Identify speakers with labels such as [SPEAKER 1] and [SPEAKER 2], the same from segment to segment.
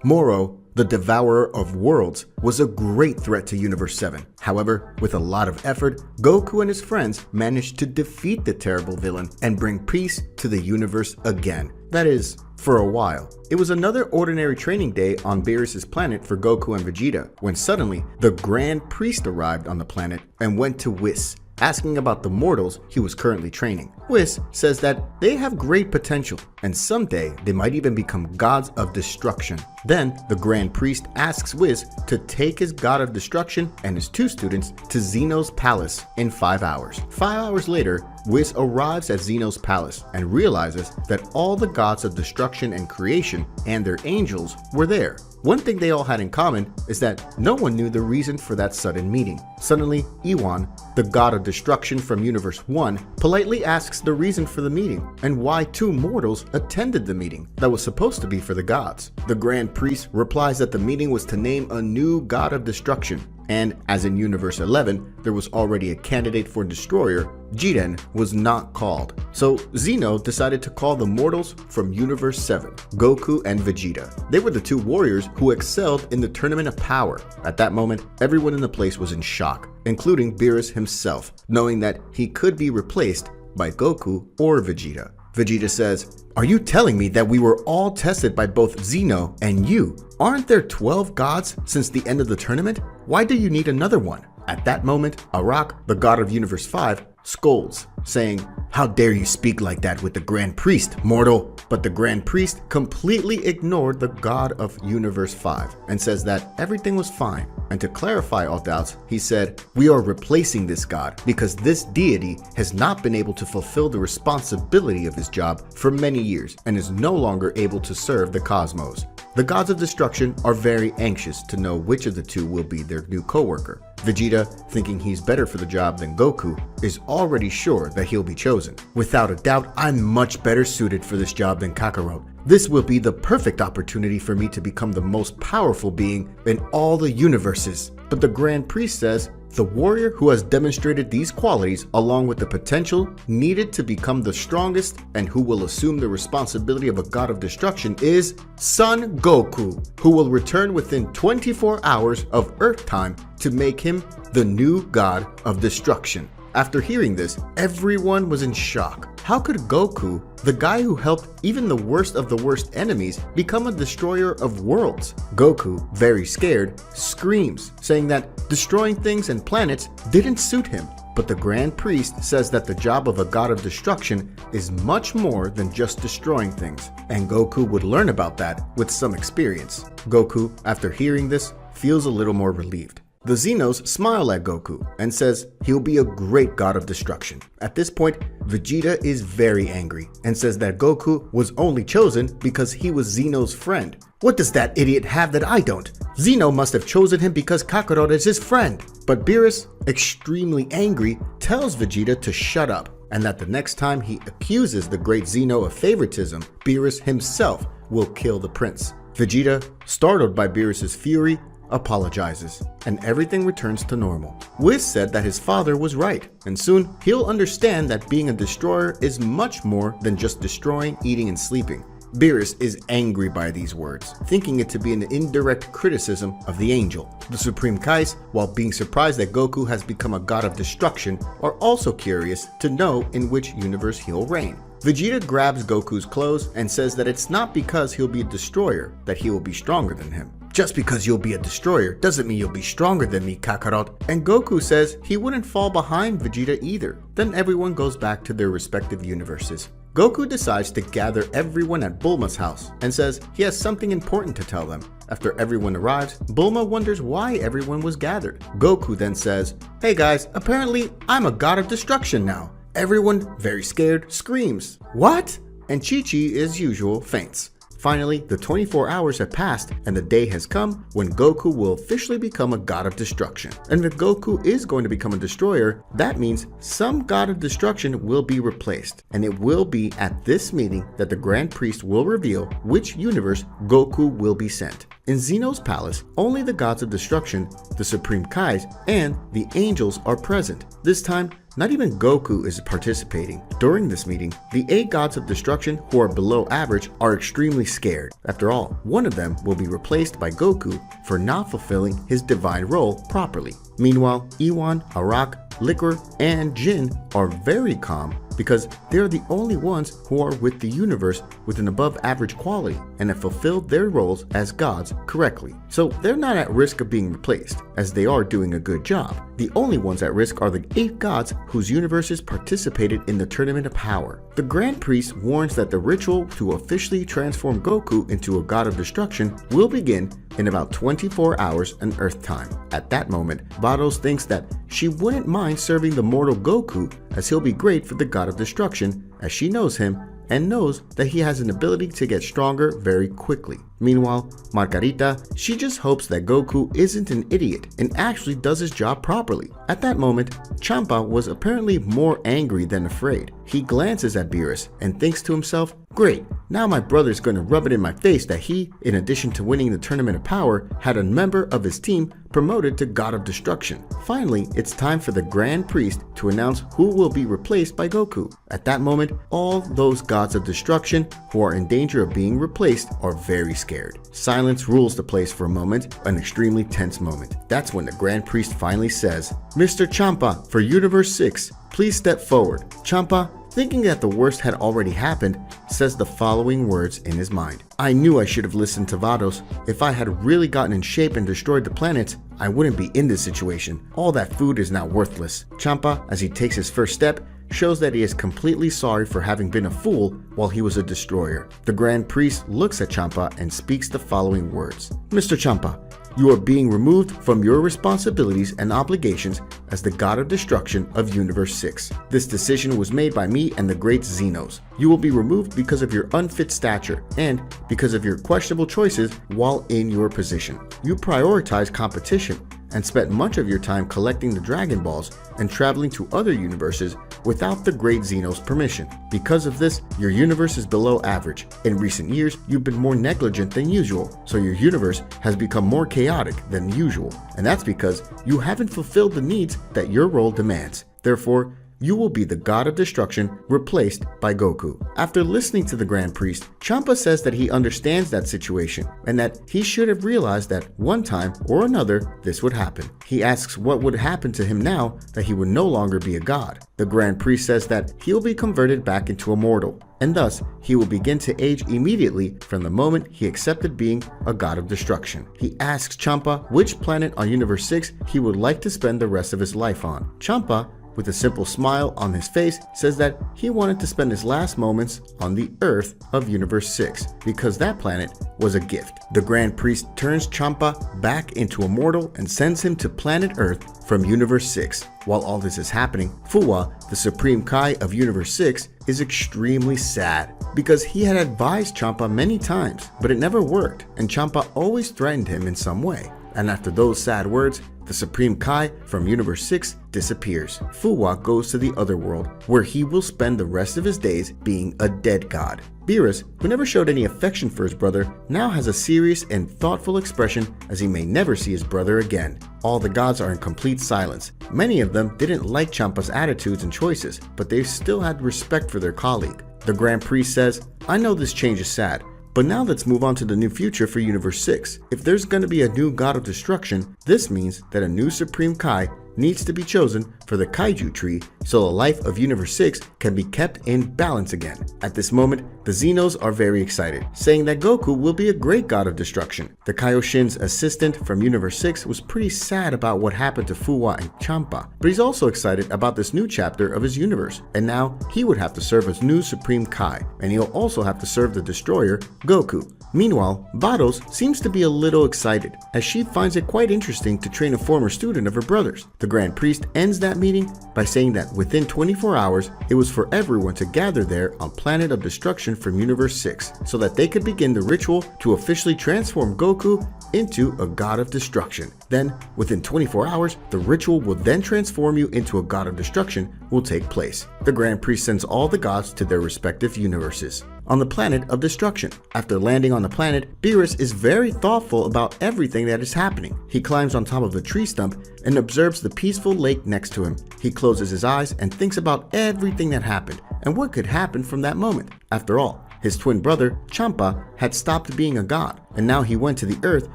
[SPEAKER 1] Moro, the Devourer of Worlds, was a great threat to Universe 7. However, with a lot of effort, Goku and his friends managed to defeat the terrible villain and bring peace to the universe again. That is, for a while. It was another ordinary training day on Beerus' planet for Goku and Vegeta, when suddenly the Grand Priest arrived on the planet and went to Whis, asking about the mortals he was currently training. Whis says that they have great potential, and someday they might even become gods of destruction. Then, the Grand Priest asks Whis to take his god of destruction and his 2 students to Zeno's palace in 5 hours. 5 hours later, Whis arrives at Zeno's palace and realizes that all the gods of destruction and creation and their angels were there. One thing they all had in common is that no one knew the reason for that sudden meeting. Suddenly, Iwan, the god of destruction from Universe 1, politely asks the reason for the meeting and why 2 mortals attended the meeting that was supposed to be for the gods. The Grand Priest replies that the meeting was to name a new god of destruction, and as in Universe 11, there was already a candidate for Destroyer, Jiren was not called. So Zeno decided to call the mortals from Universe 7, Goku and Vegeta. They were the 2 warriors who excelled in the Tournament of Power. At that moment, everyone in the place was in shock, including Beerus himself, knowing that he could be replaced by Goku or Vegeta. Vegeta says, "Are you telling me that we were all tested by both Zeno and you? Aren't there 12 gods since the end of the tournament? Why do you need another one?" At that moment, Arak, the god of Universe 5, scolds, saying, "How dare you speak like that with the Grand Priest, mortal?" But the Grand Priest completely ignored the god of Universe 5 and says that everything was fine. And to clarify all doubts, he said, "We are replacing this god because this deity has not been able to fulfill the responsibility of his job for many years and is no longer able to serve the cosmos." The gods of destruction are very anxious to know which of the 2 will be their new co-worker. Vegeta, thinking he's better for the job than Goku, is already sure that he'll be chosen. "Without a doubt, I'm much better suited for this job than Kakarot. This will be the perfect opportunity for me to become the most powerful being in all the universes." But the Grand Priest says, the warrior who has demonstrated these qualities along with the potential needed to become the strongest and who will assume the responsibility of a god of destruction is Son Goku, who will return within 24 hours of Earth time to make him the new god of destruction. After hearing this, everyone was in shock. How could Goku, the guy who helped even the worst of the worst enemies, become a destroyer of worlds? Goku, very scared, screams, saying that destroying things and planets didn't suit him. But the Grand Priest says that the job of a god of destruction is much more than just destroying things, and Goku would learn about that with some experience. Goku, after hearing this, feels a little more relieved. The Xenos smile at Goku and says he'll be a great god of destruction. At this point, Vegeta is very angry and says that Goku was only chosen because he was Zeno's friend. What does that idiot have that I don't? Zeno must have chosen him because Kakarot is his friend. But Beerus, extremely angry, tells Vegeta to shut up and that the next time he accuses the great Zeno of favoritism, Beerus himself will kill the prince. Vegeta, startled by Beerus' fury, apologizes, and everything returns to normal. Whis said that his father was right, and soon he'll understand that being a destroyer is much more than just destroying, eating, and sleeping. Beerus is angry by these words, thinking it to be an indirect criticism of the angel. The Supreme Kais, while being surprised that Goku has become a god of destruction, are also curious to know in which universe he'll reign. Vegeta grabs Goku's clothes and says that it's not because he'll be a destroyer that he will be stronger than him. "Just because you'll be a destroyer doesn't mean you'll be stronger than me, Kakarot." And Goku says he wouldn't fall behind Vegeta either. Then everyone goes back to their respective universes. Goku decides to gather everyone at Bulma's house and says he has something important to tell them. After everyone arrives, Bulma wonders why everyone was gathered. Goku then says, "Hey guys, apparently I'm a god of destruction now." Everyone, very scared, screams, "What?" And Chi-Chi, as usual, faints. Finally, the 24 hours have passed and the day has come when Goku will officially become a god of destruction. And if Goku is going to become a destroyer, that means some god of destruction will be replaced. And it will be at this meeting that the Grand Priest will reveal which universe Goku will be sent. In Xeno's palace, only the gods of destruction, the Supreme Kais, and the angels are present. This time, not even Goku is participating. During this meeting, the 8 gods of destruction who are below average are extremely scared. After all, one of them will be replaced by Goku for not fulfilling his divine role properly. Meanwhile, Iwan, Arak, Liquor, and Jin are very calm because they're the only ones who are with the universe with an above average quality and have fulfilled their roles as gods correctly. So they're not at risk of being replaced, as they are doing a good job. The only ones at risk are the 8 gods whose universes participated in the Tournament of Power. The Grand Priest warns that the ritual to officially transform Goku into a god of destruction will begin in about 24 hours on Earth time. At that moment, Vados thinks that she wouldn't mind serving the mortal Goku, as he'll be great for the god of destruction, as she knows him and knows that he has an ability to get stronger very quickly. Meanwhile, Margarita, she just hopes that Goku isn't an idiot and actually does his job properly. At that moment, Champa was apparently more angry than afraid. He glances at Beerus and thinks to himself, great, now my brother's gonna rub it in my face that he, in addition to winning the Tournament of Power, had a member of his team promoted to God of Destruction. Finally, it's time for the Grand Priest to announce who will be replaced by Goku. At that moment, all those gods of destruction who are in danger of being replaced are very scared. Silence rules the place for a moment, an extremely tense moment. That's when the Grand Priest finally says, Mr. Champa, for Universe 6, please step forward. Champa, thinking that the worst had already happened, says the following words in his mind. I knew I should have listened to Vados. If I had really gotten in shape and destroyed the planets, I wouldn't be in this situation. All that food is now worthless. Champa, as he takes his first step, shows that he is completely sorry for having been a fool while he was a destroyer. The Grand Priest looks at Champa and speaks the following words. Mr. Champa, you are being removed from your responsibilities and obligations as the God of Destruction of Universe 6. This decision was made by me and the great Xenos. You will be removed because of your unfit stature and because of your questionable choices while in your position. You prioritize competition and spent much of your time collecting the Dragon Balls and traveling to other universes without the great Xeno's permission. Because of this, your universe is below average. In recent years, you've been more negligent than usual, so your universe has become more chaotic than usual. And that's because you haven't fulfilled the needs that your role demands. Therefore, you will be the God of Destruction replaced by Goku. After listening to the Grand Priest, Champa says that he understands that situation and that he should have realized that one time or another this would happen. He asks what would happen to him now that he would no longer be a god. The Grand Priest says that he'll be converted back into a mortal, and thus he will begin to age immediately from the moment he accepted being a god of destruction. He asks Champa which planet on Universe 6 he would like to spend the rest of his life on. Champa, with a simple smile on his face, says that he wanted to spend his last moments on the Earth of Universe 6 because that planet was a gift. The Grand Priest turns Champa back into a mortal and sends him to planet Earth from Universe 6. While all this is happening, Fuwa, the Supreme Kai of Universe 6, is extremely sad because he had advised Champa many times, but it never worked, and Champa always threatened him in some way. And after those sad words, the Supreme Kai from Universe 6 disappears. Fuwa goes to the other world, where he will spend the rest of his days being a dead god. Beerus, who never showed any affection for his brother, now has a serious and thoughtful expression as he may never see his brother again. All the gods are in complete silence. Many of them didn't like Champa's attitudes and choices, but they still had respect for their colleague. The Grand Priest says, I know this change is sad, but now let's move on to the new future for Universe 6. If there's going to be a new God of Destruction, this means that a new Supreme Kai needs to be chosen for the Kaiju tree so the life of Universe 6 can be kept in balance again. At this moment, the Xenos are very excited, saying that Goku will be a great God of Destruction. The Kaioshin's assistant from Universe 6 was pretty sad about what happened to Fuwa and Champa, but he's also excited about this new chapter of his universe, and now he would have to serve as new Supreme Kai, and he'll also have to serve the Destroyer, Goku. Meanwhile, Vados seems to be a little excited, as she finds it quite interesting to train a former student of her brother's. The Grand Priest ends that meeting by saying that within 24 hours, it was for everyone to gather there on Planet of Destruction from Universe 6, so that they could begin the ritual to officially transform Goku into a god of destruction. Then, within 24 hours, the ritual will then transform you into a god of destruction will take place. The Grand Priest sends all the gods to their respective universes. On the planet of destruction. After landing on the planet, Beerus is very thoughtful about everything that is happening. He climbs on top of a tree stump and observes the peaceful lake next to him. He closes his eyes and thinks about everything that happened and what could happen from that moment. After all, his twin brother, Champa, had stopped being a god, and now he went to the Earth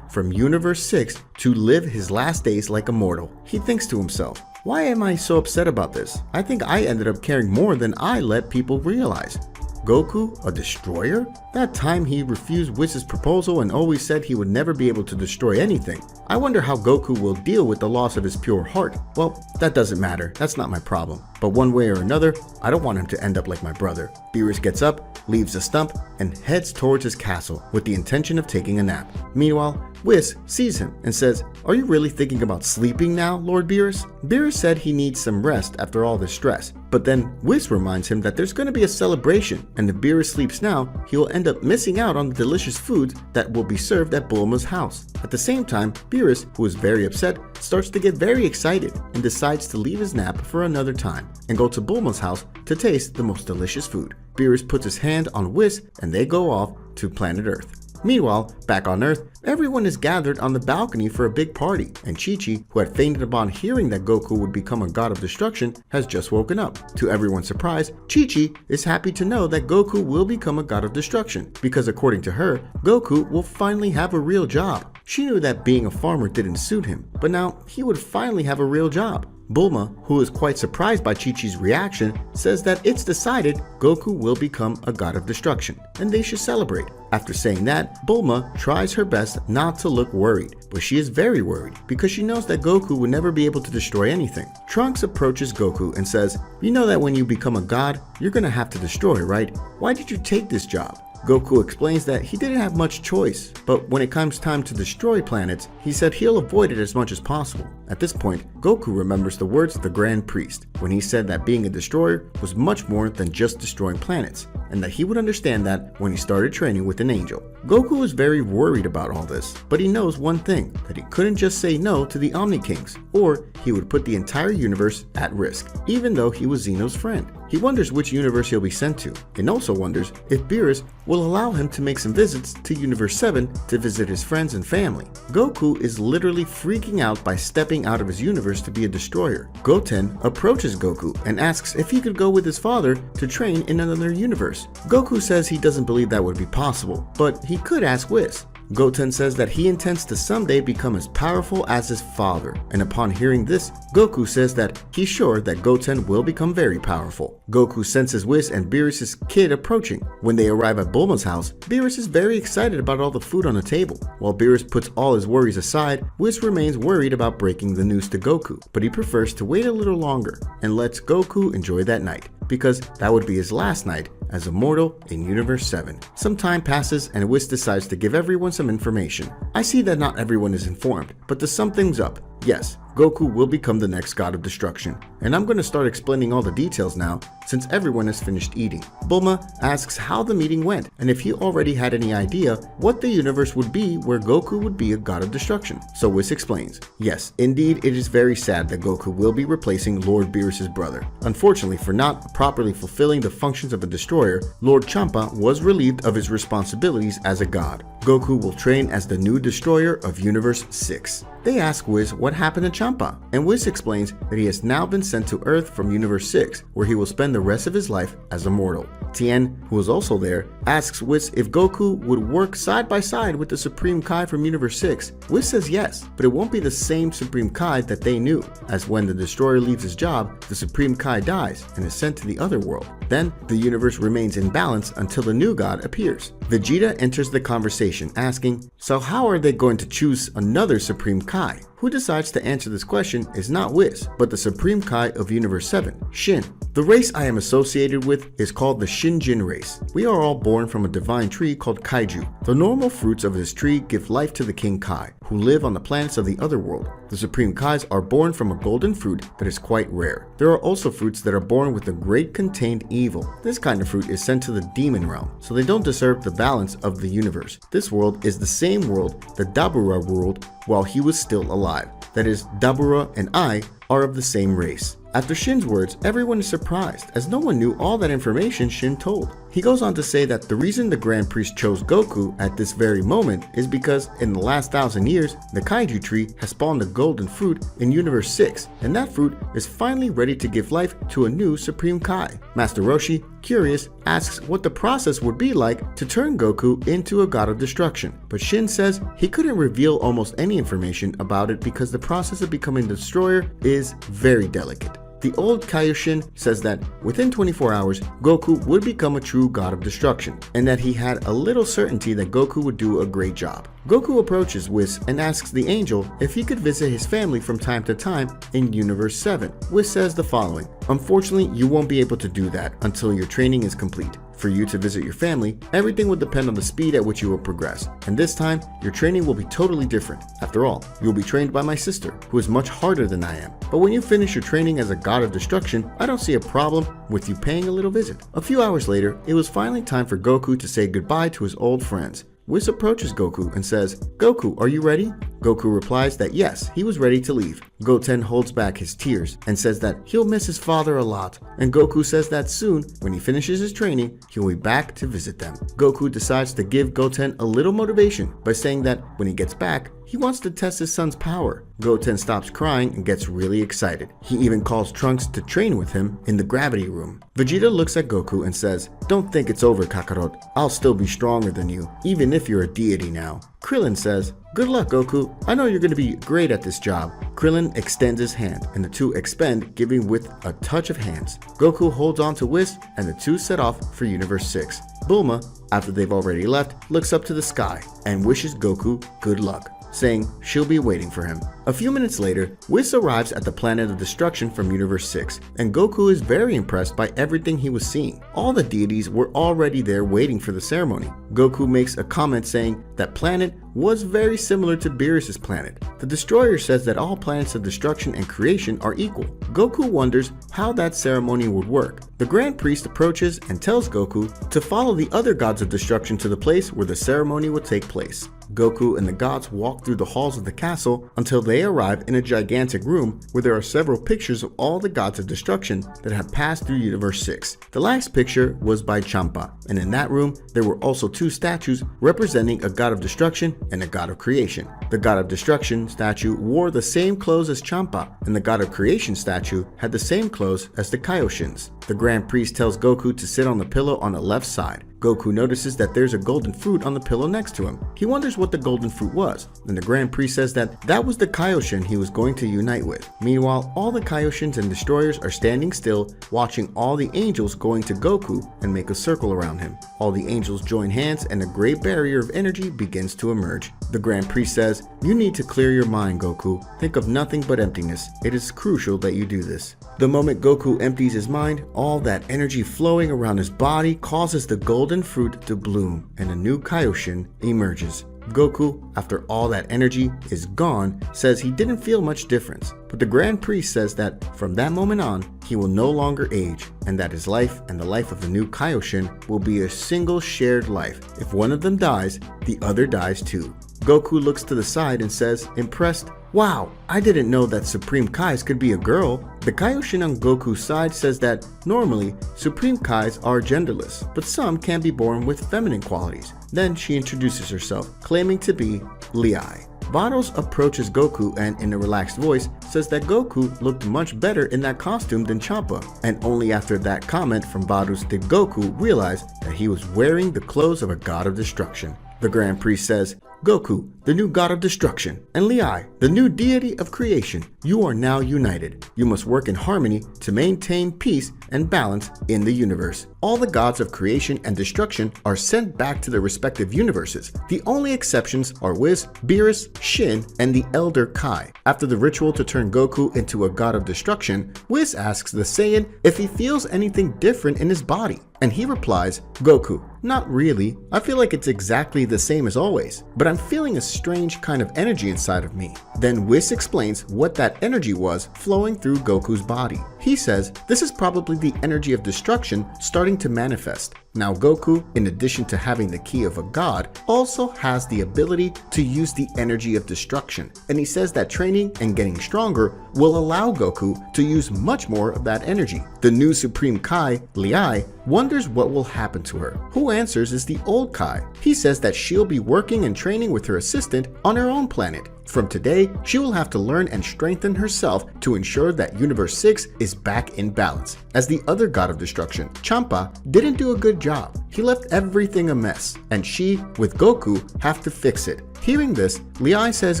[SPEAKER 1] from Universe 6 to live his last days like a mortal. He thinks to himself, why am I so upset about this? I think I ended up caring more than I let people realize. Goku, a destroyer? That time he refused Whis' proposal and always said he would never be able to destroy anything. I wonder how Goku will deal with the loss of his pure heart. Well, that doesn't matter, that's not my problem. But one way or another, I don't want him to end up like my brother. Beerus gets up, leaves the stump, and heads towards his castle with the intention of taking a nap. Meanwhile, Whis sees him and says, are you really thinking about sleeping now, Lord Beerus? Beerus said he needs some rest after all this stress, but then Whis reminds him that there's going to be a celebration, and if Beerus sleeps now, he will end up missing out on the delicious foods that will be served at Bulma's house. At the same time, Beerus, who is very upset, starts to get very excited and decides to leave his nap for another time and go to Bulma's house to taste the most delicious food. Beerus puts his hand on Whis and they go off to planet Earth. Meanwhile, back on Earth, everyone is gathered on the balcony for a big party, and Chi-Chi, who had fainted upon hearing that Goku would become a god of destruction, has just woken up. To everyone's surprise, Chi-Chi is happy to know that Goku will become a god of destruction, because according to her, Goku will finally have a real job. She knew that being a farmer didn't suit him, but now he would finally have a real job. Bulma, who is quite surprised by Chi-Chi's reaction, says that it's decided Goku will become a god of destruction, and they should celebrate. After saying that, Bulma tries her best not to look worried, but she is very worried because she knows that Goku will never be able to destroy anything. Trunks approaches Goku and says, you know that when you become a god, you're gonna have to destroy, right? Why did you take this job? Goku explains that he didn't have much choice, but when it comes time to destroy planets, he said he'll avoid it as much as possible. At this point, Goku remembers the words of the Grand Priest when he said that being a destroyer was much more than just destroying planets, and that he would understand that when he started training with an angel. Goku is very worried about all this, but he knows one thing, that he couldn't just say no to the Omni Kings, or he would put the entire universe at risk, even though he was Zeno's friend. He wonders which universe he'll be sent to, and also wonders if Beerus will allow him to make some visits to Universe 7 to visit his friends and family. Goku is literally freaking out by stepping out of his universe to be a destroyer. Goten approaches Goku and asks if he could go with his father to train in another universe. Goku says he doesn't believe that would be possible, but he could ask Whis. Goten says that he intends to someday become as powerful as his father, and upon hearing this, Goku says that he's sure that Goten will become very powerful. Goku senses Whis and Beerus' kid approaching. When they arrive at Bulma's house, Beerus is very excited about all the food on the table. While Beerus puts all his worries aside, Whis remains worried about breaking the news to Goku, but he prefers to wait a little longer and lets Goku enjoy that night, because that would be his last night as a mortal in Universe 7. Some time passes and Whis decides to give everyone some information. I see that not everyone is informed, but to sum things up, yes, Goku will become the next god of destruction, and I'm going to start explaining all the details now since everyone has finished eating. Bulma asks how the meeting went and if he already had any idea what the universe would be where Goku would be a god of destruction. So Whis explains, yes, indeed it is very sad that Goku will be replacing Lord Beerus' brother. Unfortunately, for not properly fulfilling the functions of a destroyer, Lord Champa was relieved of his responsibilities as a god. Goku will train as the new destroyer of Universe 6. They ask Whis what happened to Champa, and Whis explains that he has now been sent to Earth from Universe 6, where he will spend the rest of his life as a mortal. Tien, who is also there, asks Whis if Goku would work side by side with the Supreme Kai from Universe 6. Whis says yes, but it won't be the same Supreme Kai that they knew, as when the destroyer leaves his job, the Supreme Kai dies and is sent to the other world. Then, the universe remains in balance until the new god appears. Vegeta enters the conversation asking, so how are they going to choose another Supreme Kai? Who decides to answer this question is not Whis, but the Supreme Kai of Universe 7, Shin. The race I am associated with is called the Shinjin race. We are all born from a divine tree called Kaiju. The normal fruits of this tree give life to the King Kai, who live on the planets of the other world. The Supreme Kais are born from a golden fruit that is quite rare. There are also fruits that are born with a great contained evil. This kind of fruit is sent to the demon realm, so they don't disturb the balance of the universe. This world is the same world the Dabura ruled while he was still alive. That is, Dabura and I are of the same race. After Shin's words, everyone is surprised, as no one knew all that information Shin told. He goes on to say that the reason the Grand Priest chose Goku at this very moment is because in the last 1,000 years, the Kaiju tree has spawned a golden fruit in Universe 6, and that fruit is finally ready to give life to a new Supreme Kai. Master Roshi, curious, asks what the process would be like to turn Goku into a god of destruction, but Shin says he couldn't reveal almost any information about it because the process of becoming the destroyer is very delicate. The old Kaioshin says that within 24 hours, Goku would become a true god of destruction, and that he had a little certainty that Goku would do a great job. Goku approaches Whis and asks the angel if he could visit his family from time to time in Universe 7. Whis says the following: "Unfortunately, you won't be able to do that until your training is complete. For you to visit your family, everything will depend on the speed at which you will progress, and this time, your training will be totally different. After all, you will be trained by my sister, who is much harder than I am. But when you finish your training as a god of destruction, I don't see a problem with you paying a little visit." A few hours later, it was finally time for Goku to say goodbye to his old friends. Whis approaches Goku and says, "Goku, are you ready?" Goku replies that yes, he was ready to leave. Goten holds back his tears and says that he'll miss his father a lot, and Goku says that soon, when he finishes his training, he'll be back to visit them. Goku decides to give Goten a little motivation by saying that when he gets back, he wants to test his son's power. Goten stops crying and gets really excited. He even calls Trunks to train with him in the gravity room. Vegeta looks at Goku and says, "Don't think it's over, Kakarot. I'll still be stronger than you, even if you're a deity now." Krillin says, "Good luck, Goku. I know you're going to be great at this job." Krillin extends his hand, and the two expend, giving with a touch of hands. Goku holds on to Whis, and the two set off for Universe 6. Bulma, after they've already left, looks up to the sky and wishes Goku good luck, saying she'll be waiting for him. A few minutes later, Whis arrives at the planet of destruction from Universe 6, and Goku is very impressed by everything he was seeing. All the deities were already there waiting for the ceremony. Goku makes a comment saying that planet was very similar to Beerus' planet. The Destroyer says that all planets of destruction and creation are equal. Goku wonders how that ceremony would work. The Grand Priest approaches and tells Goku to follow the other gods of destruction to the place where the ceremony would take place. Goku and the gods walk through the halls of the castle until they arrive in a gigantic room where there are several pictures of all the gods of destruction that have passed through Universe 6. The last picture was by Champa, and in that room there were also two statues representing a god of destruction and a god of creation. The god of destruction statue wore the same clothes as Champa, and the god of creation statue had the same clothes as the Kaioshins. The Grand Priest tells Goku to sit on the pillow on the left side. Goku notices that there's a golden fruit on the pillow next to him. He wonders what the golden fruit was, and the Grand Priest says that that was the Kaioshin he was going to unite with. Meanwhile, all the Kaioshins and destroyers are standing still, watching all the angels going to Goku and make a circle around him. All the angels join hands and a great barrier of energy begins to emerge. The Grand Priest says, "You need to clear your mind, Goku. Think of nothing but emptiness. It is crucial that you do this." The moment Goku empties his mind, all that energy flowing around his body causes the golden fruit to bloom and a new Kaioshin emerges. Goku, after all that energy is gone, says he didn't feel much difference, but the Grand Priest says that from that moment on, he will no longer age, and that his life and the life of the new Kaioshin will be a single shared life. If one of them dies, the other dies too. Goku looks to the side and says, impressed, "Wow, I didn't know that Supreme Kais could be a girl." The Kaioshin on Goku's side says that normally Supreme Kais are genderless, but some can be born with feminine qualities. Then she introduces herself, claiming to be Liai. Vados approaches Goku and in a relaxed voice says that Goku looked much better in that costume than Champa, and only after that comment from Vados did Goku realize that he was wearing the clothes of a god of destruction. The Grand Priest says, Goku, the new god of destruction, and Lei, the new deity of creation, you are now united. You must work in harmony to maintain peace and balance in the universe. All the gods of creation and destruction are sent back to their respective universes. The only exceptions are Whis, Beerus, Shin, and the Elder Kai. After the ritual to turn Goku into a god of destruction, Whis asks the Saiyan if he feels anything different in his body. And he replies, Goku, not really. I feel like it's exactly the same as always, but I'm feeling a strange kind of energy inside of me. Then Whis explains what that energy was flowing through Goku's body. He says this is probably the energy of destruction starting to manifest. Now Goku, in addition to having the key of a god, also has the ability to use the energy of destruction. And he says that training and getting stronger will allow Goku to use much more of that energy. The new Supreme Kai, Lei, wonders what will happen to her. Who answers is the old Kai. He says that she'll be working and training with her assistant on her own planet. From today, she will have to learn and strengthen herself to ensure that Universe 6 is back in balance. As the other god of destruction, Champa didn't do a good job. He left everything a mess, and she, with Goku, have to fix it. Hearing this, Lei says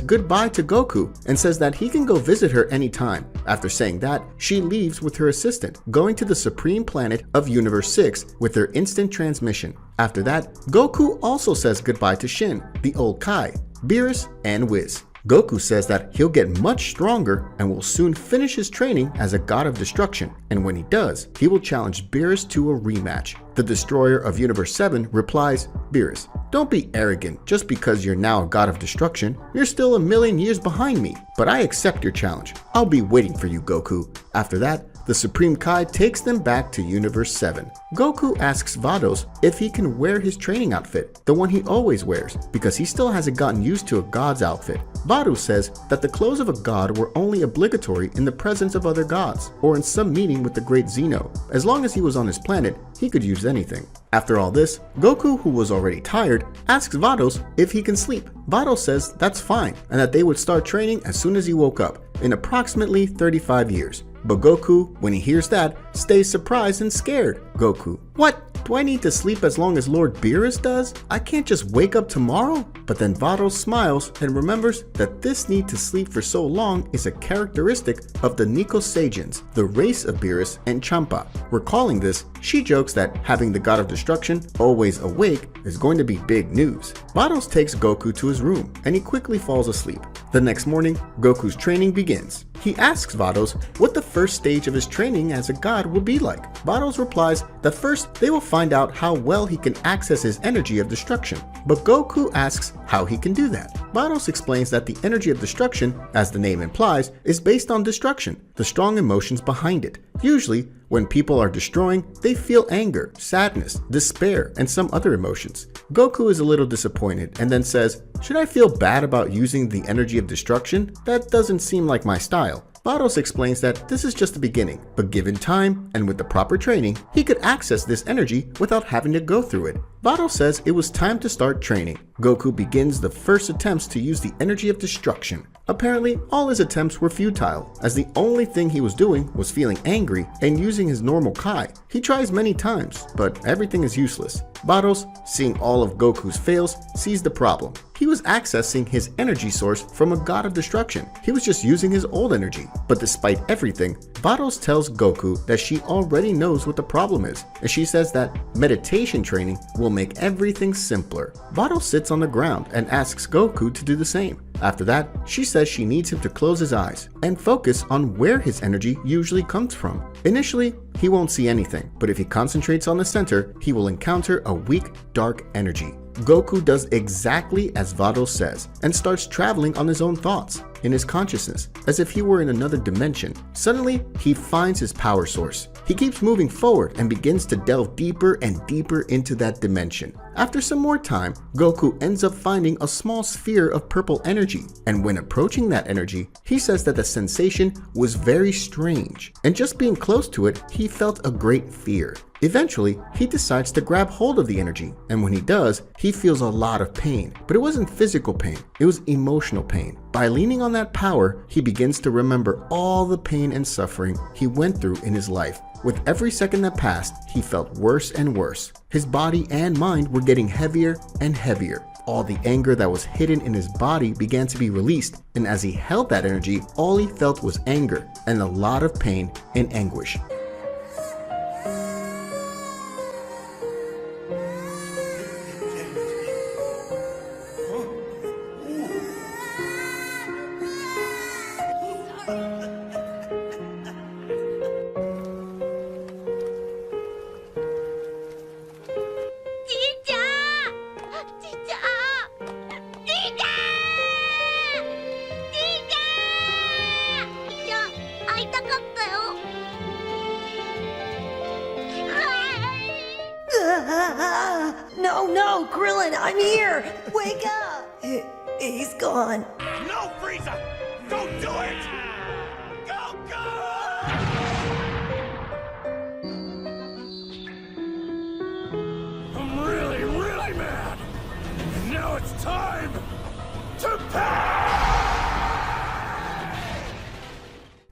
[SPEAKER 1] goodbye to Goku and says that he can go visit her anytime. After saying that, she leaves with her assistant, going to the supreme planet of Universe 6 with her instant transmission. After that, Goku also says goodbye to Shin, the old Kai, Beerus, and Whis. Goku says that he'll get much stronger and will soon finish his training as a god of destruction, and when he does, he will challenge Beerus to a rematch. The destroyer of Universe 7 replies, Beerus, don't be arrogant just because you're now a god of destruction. You're still a million years behind me, but I accept your challenge. I'll be waiting for you, Goku. After that, the Supreme Kai takes them back to Universe 7. Goku asks Vados if he can wear his training outfit, the one he always wears, because he still hasn't gotten used to a god's outfit. Vados says that the clothes of a god were only obligatory in the presence of other gods, or in some meeting with the great Zeno. As long as he was on his planet, he could use anything. After all this, Goku, who was already tired, asks Vados if he can sleep. Vados says that's fine, and that they would start training as soon as he woke up, in approximately 35 years. But Goku, when he hears that, stays surprised and scared. Goku, what? Do I need to sleep as long as Lord Beerus does? I can't just wake up tomorrow? But then Vados smiles and remembers that this need to sleep for so long is a characteristic of the Nicosagians, the race of Beerus and Champa. Recalling this, she jokes that having the god of destruction always awake is going to be big news. Vados takes Goku to his room and he quickly falls asleep. The next morning, Goku's training begins. He asks Vados what the first stage of his training as a god will be like. Vados replies that first they will find out how well he can access his energy of destruction. But Goku asks how he can do that. Vados explains that the energy of destruction, as the name implies, is based on destruction, the strong emotions behind it. Usually, when people are destroying, they feel anger, sadness, despair, and some other emotions. Goku is a little disappointed and then says, should I feel bad about using the energy of destruction? That doesn't seem like my style. Vados explains that this is just the beginning, but given time and with the proper training, he could access this energy without having to go through it. Vados says it was time to start training. Goku begins the first attempts to use the energy of destruction. Apparently, all his attempts were futile, as the only thing he was doing was feeling angry and using his normal Kai. He tries many times, but everything is useless. Vados, seeing all of Goku's fails, sees the problem. He was accessing his energy source from a god of destruction. He was just using his old energy. But despite everything, Vados tells Goku that she already knows what the problem is, and she says that meditation training will make everything simpler. Vados sits on the ground and asks Goku to do the same. After that, she says she needs him to close his eyes and focus on where his energy usually comes from. Initially, he won't see anything, but if he concentrates on the center, he will encounter a weak, dark energy. Goku does exactly as Vados says and starts traveling on his own thoughts, in his consciousness, as if he were in another dimension. Suddenly, he finds his power source. He keeps moving forward and begins to delve deeper and deeper into that dimension. After some more time, Goku ends up finding a small sphere of purple energy, and when approaching that energy, he says that the sensation was very strange, and just being close to it, he felt a great fear. Eventually, he decides to grab hold of the energy, and when he does, he feels a lot of pain. But it wasn't physical pain, it was emotional pain. By leaning on that power, he begins to remember all the pain and suffering he went through in his life. With every second that passed, he felt worse and worse. His body and mind were getting heavier and heavier. All the anger that was hidden in his body began to be released, and as he held that energy, all he felt was anger and a lot of pain and anguish.
[SPEAKER 2] No, Krillin, I'm here! Wake up! He's gone.
[SPEAKER 3] No, Frieza! Don't do it! Goku! I'm really mad! And now it's time to pay!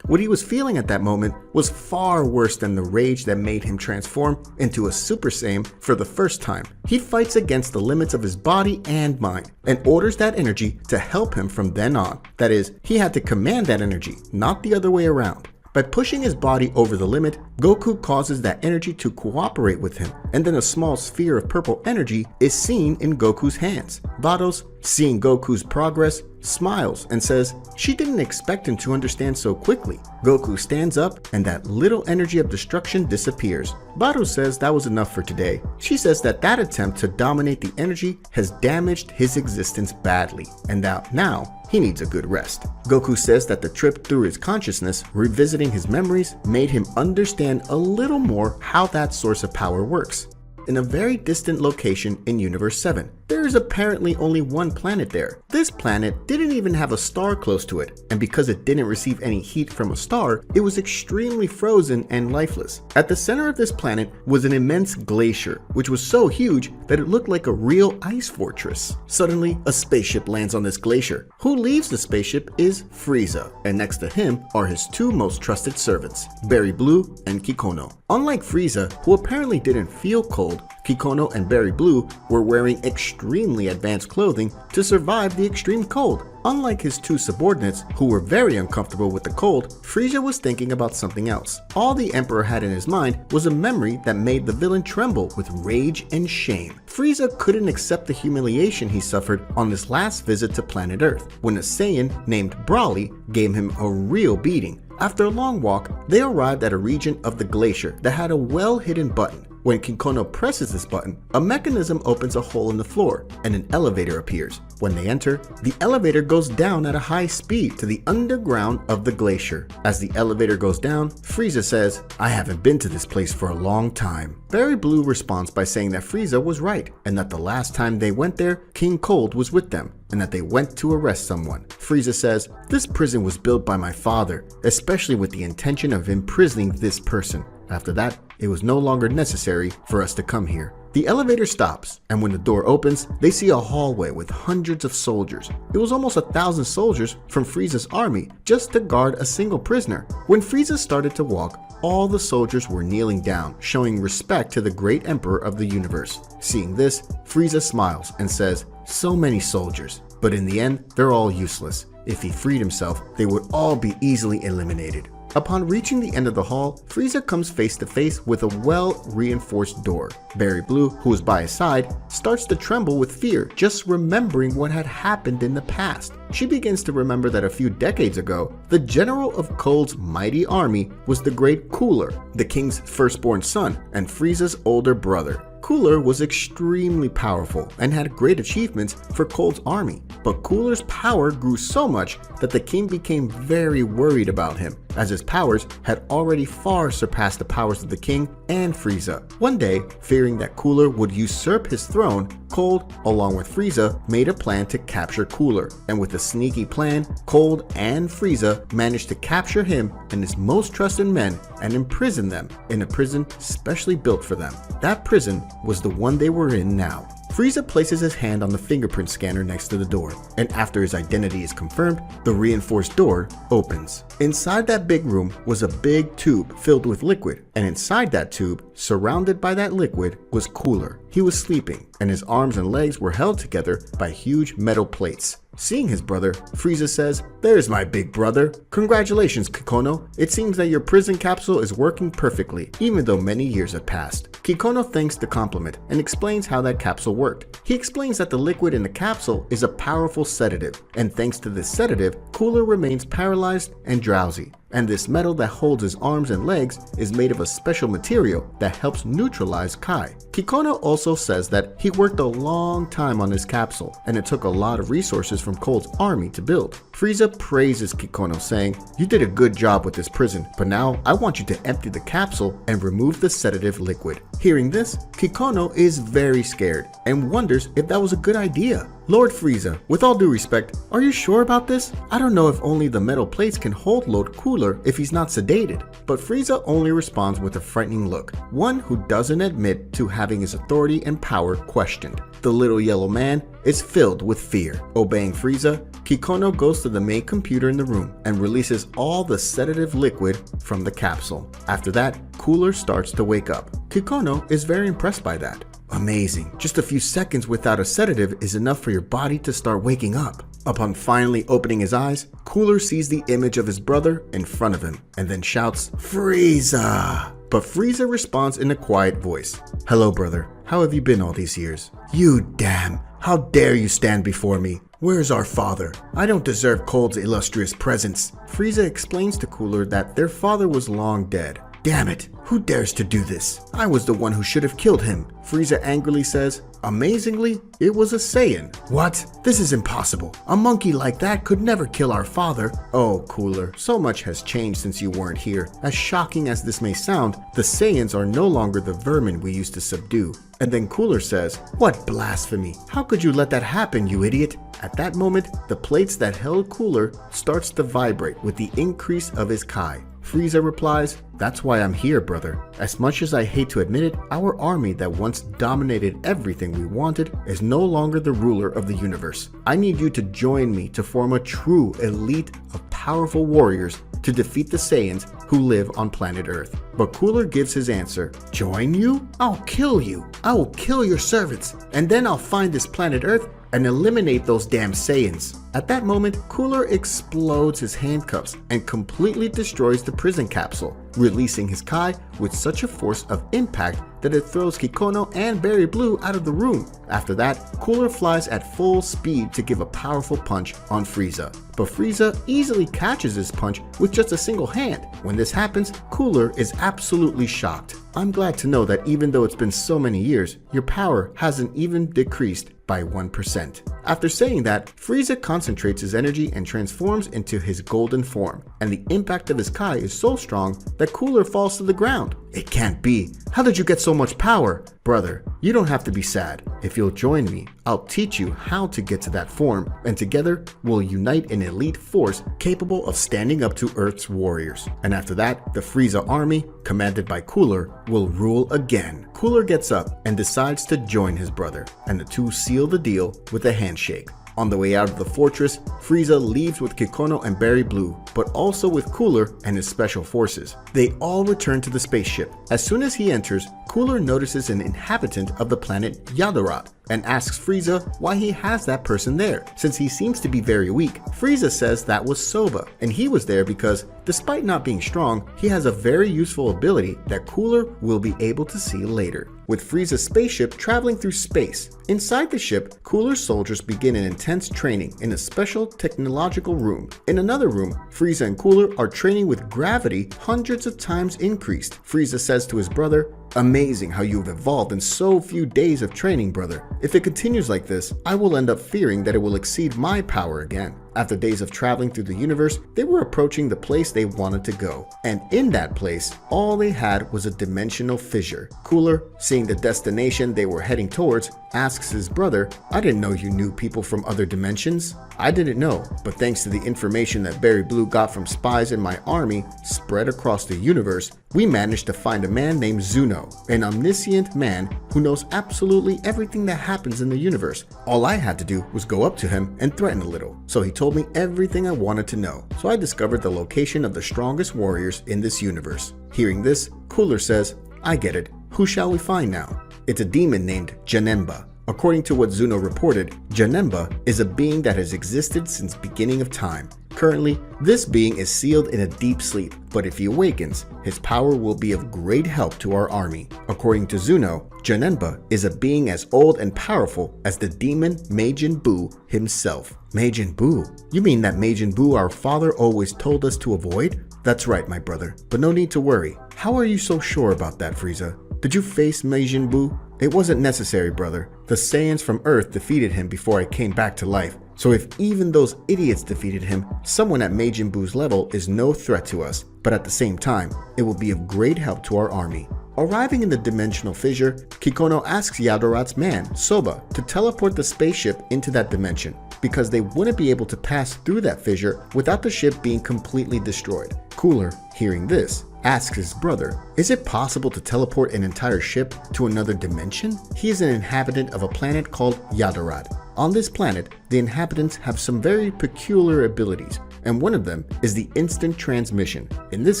[SPEAKER 1] What he was feeling at that moment was far worse than the rage that made him transform into a Super Saiyan for the first time. He fights against the limits of his body and mind and orders that energy to help him from then on. That is, he had to command that energy, not the other way around. By pushing his body over the limit, Goku causes that energy to cooperate with him, and then a small sphere of purple energy is seen in Goku's hands. Vados, seeing Goku's progress, smiles and says she didn't expect him to understand so quickly. Goku stands up and that little energy of destruction disappears. Vados says that was enough for today. She says that attempt to dominate the energy has damaged his existence badly, and that now he needs a good rest. Goku says that the trip through his consciousness, revisiting his memories, made him understand a little more how that source of power works. In a very distant location in Universe 7, there is apparently only one planet there. This planet didn't even have a star close to it, and because it didn't receive any heat from a star, it was extremely frozen and lifeless. At the center of this planet was an immense glacier, which was so huge that it looked like a real ice fortress. Suddenly, a spaceship lands on this glacier. Who leaves the spaceship is Frieza, and next to him are his two most trusted servants, Berry Blue and Kikono. Unlike Frieza, who apparently didn't feel cold, Kikono and Berry Blue were wearing extremely advanced clothing to survive the extreme cold. Unlike his two subordinates, who were very uncomfortable with the cold, Frieza was thinking about something else. All the Emperor had in his mind was a memory that made the villain tremble with rage and shame. Frieza couldn't accept the humiliation he suffered on his last visit to planet Earth, when a Saiyan named Broly gave him a real beating. After a long walk, they arrived at a region of the glacier that had a well-hidden button. When Kikono presses this button, a mechanism opens a hole in the floor and an elevator appears. When they enter, the elevator goes down at a high speed to the underground of the glacier. As the elevator goes down, Frieza says, "I haven't been to this place for a long time." Berry Blue responds by saying that Frieza was right and that the last time they went there, King Cold was with them and that they went to arrest someone. Frieza says, "This prison was built by my father, especially with the intention of imprisoning this person. After that, it was no longer necessary for us to come here." The elevator stops, and when the door opens, they see a hallway with hundreds of soldiers. It was almost 1,000 soldiers from Frieza's army just to guard a single prisoner. When Frieza started to walk, all the soldiers were kneeling down, showing respect to the great emperor of the universe. Seeing this, Frieza smiles and says, "So many soldiers, but in the end, they're all useless. If he freed himself, they would all be easily eliminated." Upon reaching the end of the hall, Frieza comes face to face with a well-reinforced door. Berry Blue, who is by his side, starts to tremble with fear just remembering what had happened in the past. She begins to remember that a few decades ago, the general of Cold's mighty army was the great Cooler, the king's firstborn son and Frieza's older brother. Cooler was extremely powerful and had great achievements for Cold's army, but Cooler's power grew so much that the king became very worried about him, as his powers had already far surpassed the powers of the king and Frieza. One day, fearing that Cooler would usurp his throne, Cold, along with Frieza, made a plan to capture Cooler, and with a sneaky plan, Cold and Frieza managed to capture him and his most trusted men and imprison them in a prison specially built for them. That prison was the one they were in now. Frieza places his hand on the fingerprint scanner next to the door, and after his identity is confirmed, the reinforced door opens. Inside that big room was a big tube filled with liquid, and inside that tube, surrounded by that liquid, was Cooler. He was sleeping, and his arms and legs were held together by huge metal plates. Seeing his brother, Frieza says, "There's my big brother. Congratulations, Kikono. It seems that your prison capsule is working perfectly, even though many years have passed." Kikono thanks the compliment and explains how that capsule worked. He explains that the liquid in the capsule is a powerful sedative, and thanks to this sedative, Cooler remains paralyzed and drowsy. And this metal that holds his arms and legs is made of a special material that helps neutralize Kai. Kikono also says that he worked a long time on his capsule, and it took a lot of resources from Cold's army to build. Frieza praises Kikono, saying, "You did a good job with this prison, but now I want you to empty the capsule and remove the sedative liquid." Hearing this, Kikono is very scared and wonders if that was a good idea. "Lord Frieza, with all due respect, are you sure about this? I don't know if only the metal plates can hold Lord Cooler if he's not sedated." But Frieza only responds with a frightening look, one who doesn't admit to having his authority and power questioned. The little yellow man is filled with fear. Obeying Frieza, Kikono goes to the main computer in the room and releases all the sedative liquid from the capsule. After that, Cooler starts to wake up. Kikono is very impressed by that. "Amazing. Just a few seconds without a sedative is enough for your body to start waking up." Upon finally opening his eyes, Cooler sees the image of his brother in front of him and then shouts, "Frieza!" But Frieza responds in a quiet voice, "Hello, brother. How have you been all these years?" "You damn! How dare you stand before me? Where's our father? I don't deserve Cold's illustrious presence." Frieza explains to Cooler that their father was long dead. "Damn it! Who dares to do this? I was the one who should have killed him." Frieza angrily says, "Amazingly, it was a Saiyan." "What? This is impossible. A monkey like that could never kill our father." "Oh, Cooler, so much has changed since you weren't here. As shocking as this may sound, the Saiyans are no longer the vermin we used to subdue." And then Cooler says, "What blasphemy! How could you let that happen, you idiot?" At that moment, the plates that held Cooler starts to vibrate with the increase of his Kai. Frieza replies, "That's why I'm here, brother. As much as I hate to admit it, our army that once dominated everything we wanted is no longer the ruler of the universe. I need you to join me to form a true elite of powerful warriors to defeat the Saiyans who live on planet Earth." But Cooler gives his answer, "Join you? I'll kill you. I will kill your servants, and then I'll find this planet Earth and eliminate those damn Saiyans." At that moment, Cooler explodes his handcuffs and completely destroys the prison capsule, releasing his Kai with such a force of impact that it throws Kikono and Berry Blue out of the room. After that, Cooler flies at full speed to give a powerful punch on Frieza. But Frieza easily catches his punch with just a single hand. When this happens, Cooler is absolutely shocked. "I'm glad to know that even though it's been so many years, your power hasn't even decreased by 1%. After saying that, Frieza concentrates his energy and transforms into his golden form, and the impact of his Kai is so strong that Cooler falls to the ground. "It can't be. How did you get so much power?" "Brother, you don't have to be sad. If you'll join me, I'll teach you how to get to that form, and together we'll unite an elite force capable of standing up to Earth's warriors. And after that, the Frieza army, commanded by Cooler, will rule again." Cooler gets up and decides to join his brother, and the two seal the deal with a handshake. On the way out of the fortress, Frieza leaves with Kikono and Berry Blue, but also with Cooler and his special forces. They all return to the spaceship. As soon as he enters, Cooler notices an inhabitant of the planet Zarat and asks Frieza why he has that person there, since he seems to be very weak. Frieza says that was Soba, and he was there because, despite not being strong, he has a very useful ability that Cooler will be able to see later. With Frieza's spaceship traveling through space. Inside the ship, Cooler's soldiers begin an intense training in a special technological room. In another room, Frieza and Cooler are training with gravity hundreds of times increased. Frieza says to his brother, "Amazing how you've evolved in so few days of training, brother. If it continues like this, I will end up fearing that it will exceed my power again." After days of traveling through the universe, they were approaching the place they wanted to go. And in that place, all they had was a dimensional fissure. Cooler, seeing the destination they were heading towards, asks his brother, "I didn't know you knew people from other dimensions." "I didn't know, but thanks to the information that Barry Blue got from spies in my army spread across the universe, we managed to find a man named Zuno, an omniscient man who knows absolutely everything that happens in the universe. All I had to do was go up to him and threaten a little. So he told me everything I wanted to know. So I discovered the location of the strongest warriors in this universe." Hearing this, Cooler says, "I get it. Who shall we find now?" It's a demon named Janemba. According to what Zuno reported, Janemba is a being that has existed since beginning of time. Currently, this being is sealed in a deep sleep, but if he awakens, his power will be of great help to our army. According to Zuno, Janemba is a being as old and powerful as the demon Majin Buu himself. Majin Buu? You mean that Majin Buu our father always told us to avoid? That's right, my brother, but no need to worry. How are you so sure about that, Frieza? Did you face Majin Buu? It wasn't necessary, brother. The Saiyans from Earth defeated him before I came back to life. So if even those idiots defeated him, someone at Majin Buu's level is no threat to us. But at the same time, it will be of great help to our army. Arriving in the dimensional fissure, Kikono asks Yadorat's man, Soba, to teleport the spaceship into that dimension, because they wouldn't be able to pass through that fissure without the ship being completely destroyed. Cooler, hearing this, asks his brother, "Is it possible to teleport an entire ship to another dimension?" He is an inhabitant of a planet called Yadorat. On this planet, the inhabitants have some very peculiar abilities, and one of them is the instant transmission. In this